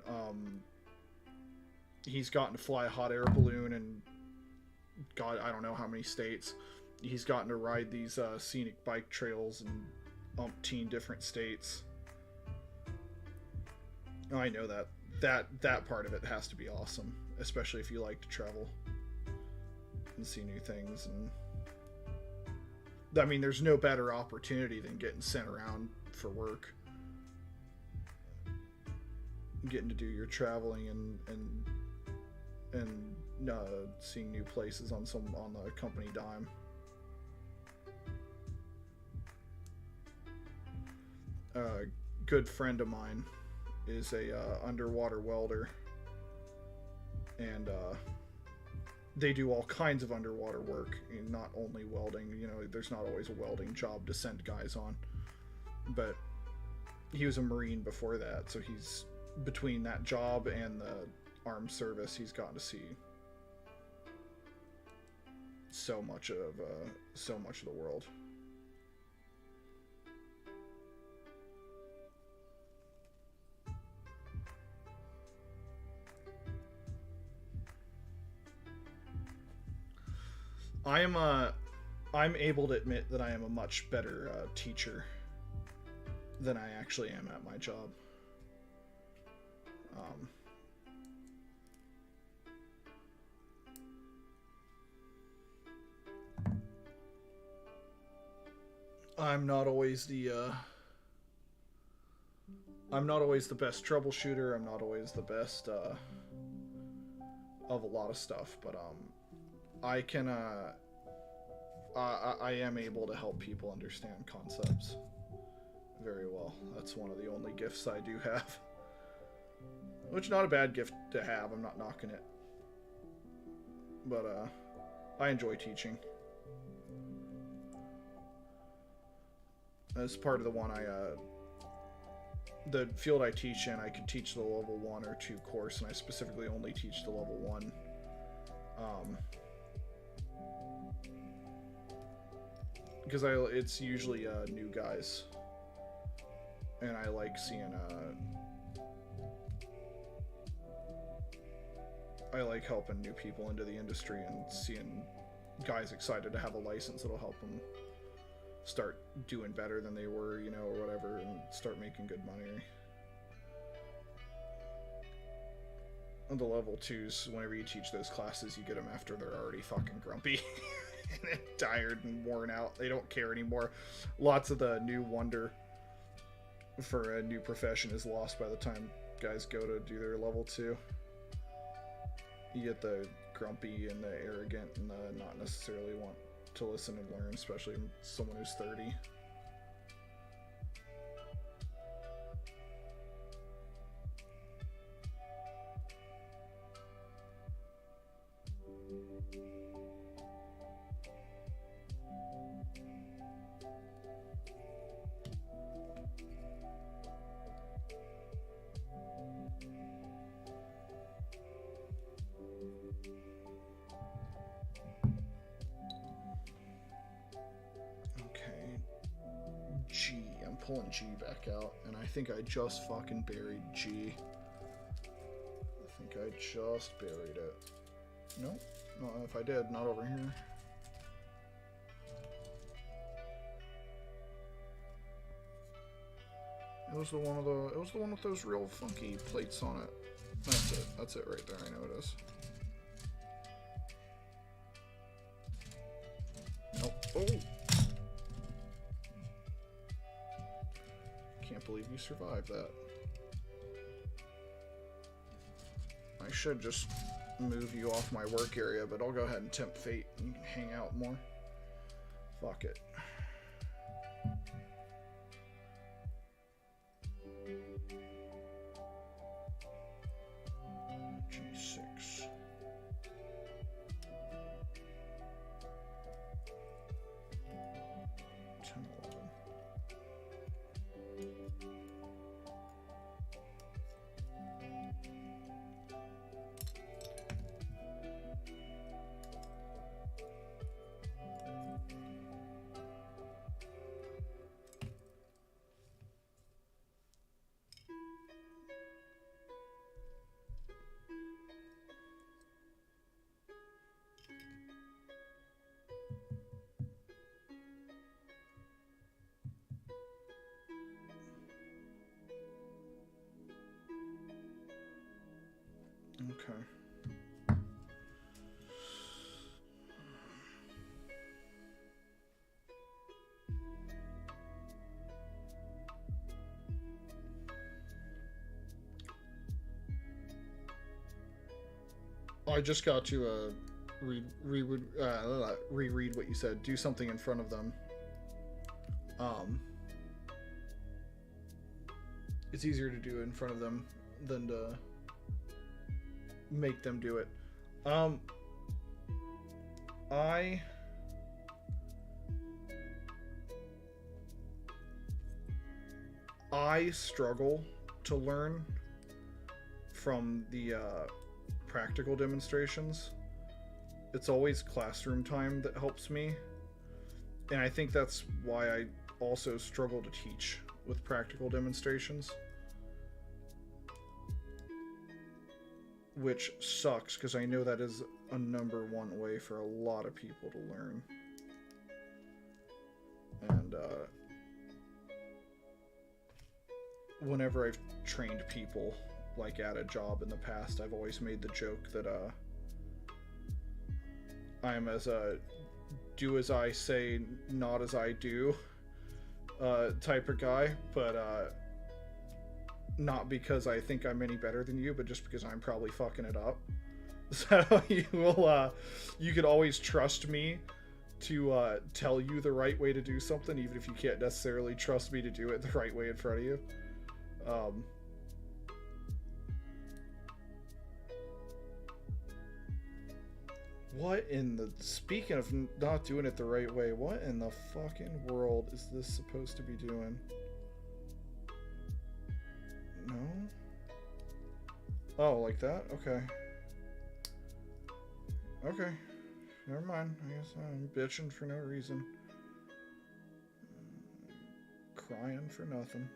[SPEAKER 1] fly a hot air balloon in, God, I don't know how many states. He's gotten to ride these scenic bike trails in umpteen different states. I know that part of it has to be awesome, especially if you like to travel and see new things. And I mean, there's no better opportunity than getting sent around for work, getting to do your traveling and seeing new places on the company dime. A good friend of mine is a underwater welder, and they do all kinds of underwater work, not only welding. You know, there's not always a welding job to send guys on, but he was a Marine before that, so he's between that job and the armed service, he's gotten to see so much of the world. I'm able to admit that I am a much better teacher than I actually am at my job. I'm not always the best troubleshooter. I'm not always the best of a lot of stuff, but I can I am able to help people understand concepts very well. That's one of the only gifts I do have. Which is not a bad gift to have, I'm not knocking it. But I enjoy teaching. As part of the one the field I teach in, I could teach the level 1 or 2 course, and I specifically only teach the level 1. Because it's usually new guys, and I like seeing I like helping new people into the industry and seeing guys excited to have a license that'll help them start doing better than they were, you know, or whatever, and start making good money. And the level 2s, whenever you teach those classes, you get them after they're already fucking grumpy and tired and worn out. They don't care anymore. Lots of the new wonder for a new profession is lost by the time guys go to do their level 2. You get the grumpy and the arrogant and the not necessarily want to listen and learn, especially someone who's 30. Pulling G back out, and I think I just fucking buried G. I think I just buried it. Nope. No, if I did, not over here. It was the one with those real funky plates on it. That's it. That's it right there. I know it is. Nope. Oh! Can't believe you survived that. I should just move you off my work area, but I'll go ahead and tempt fate and hang out more. Fuck it. G6. Okay. I just got to reread what you said. Do something in front of them. It's easier to do it in front of them than to make them do it. I struggle to learn from the practical demonstrations. It's always classroom time that helps me, and I think that's why I also struggle to teach with practical demonstrations, which sucks because I know that is a number one way for a lot of people to learn. And whenever I've trained people like at a job in the past, I've always made the joke that I'm as a do as I say, not as I do type of guy, but not because I think I'm any better than you, but just because I'm probably fucking it up. So you could always trust me to tell you the right way to do something, even if you can't necessarily trust me to do it the right way in front of you. What in the... Speaking of not doing it the right way, what in the fucking world is this supposed to be doing? No? Oh, like that? Okay. Okay. Never mind. I guess I'm bitching for no reason. Crying for nothing.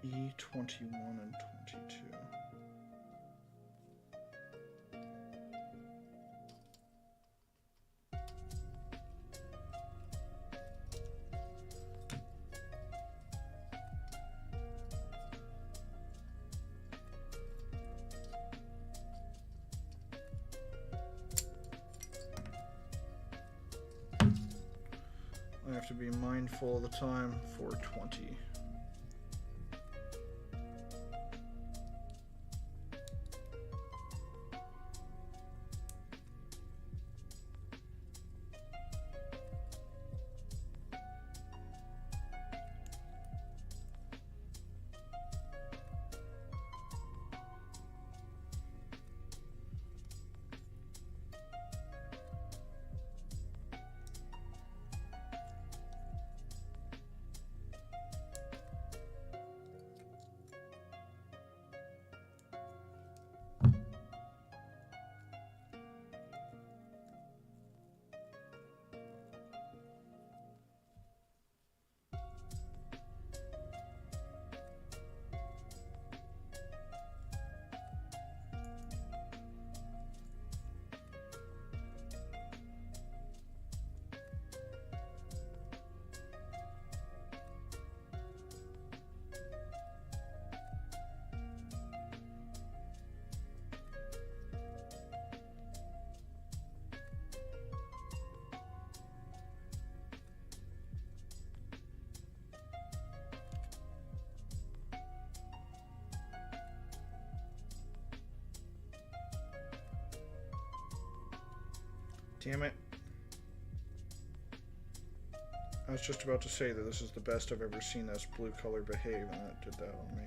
[SPEAKER 1] E21 and 22. I have to be mindful of the time. 4:20. Damn it. I was just about to say that this is the best I've ever seen this blue color behave, and it did that on me.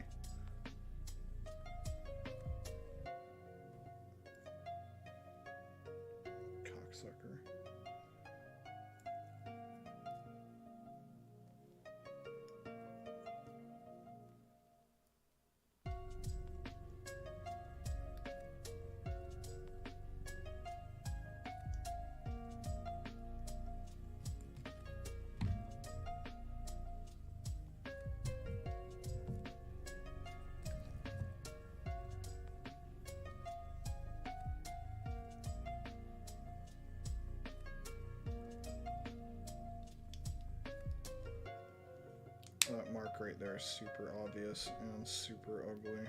[SPEAKER 1] mark right there is super obvious and super ugly.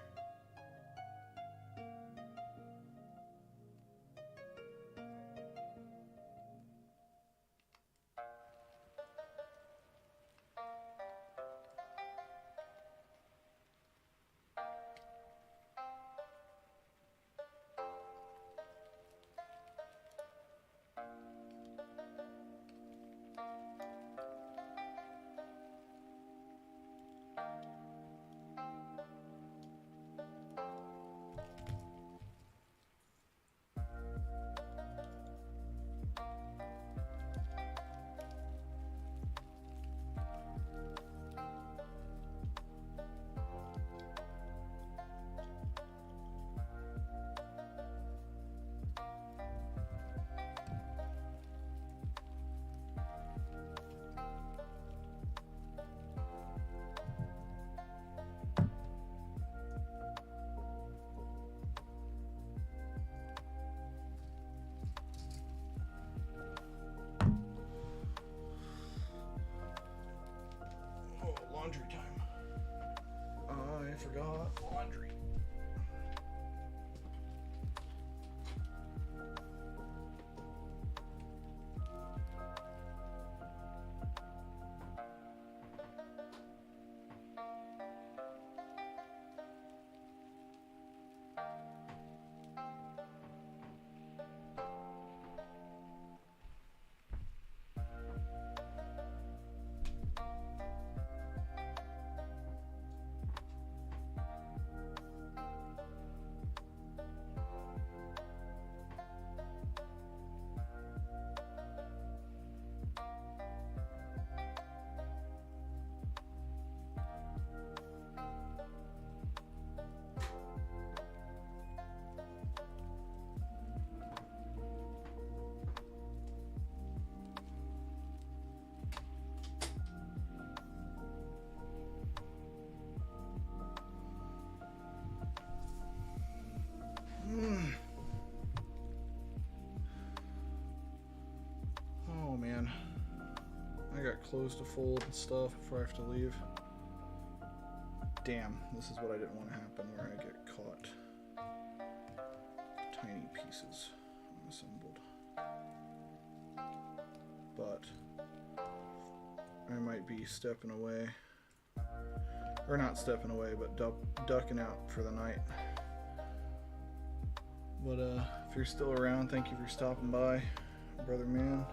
[SPEAKER 1] Laundry time. I forgot laundry. Oh man, I got clothes to fold and stuff before I have to leave. Damn, this is what I didn't want to happen, where I get caught. Tiny pieces assembled. But I might be stepping away, or not stepping away, but ducking out for the night. But if you're still around, thank you for stopping by, brother man.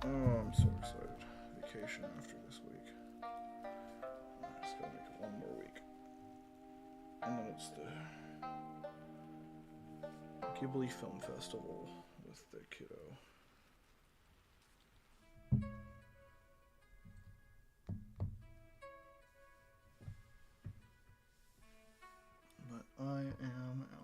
[SPEAKER 1] Oh, I'm so excited. Vacation after this week. I just gotta make it one more week. And then it's the Ghibli Film Festival with the kiddo. But I am out.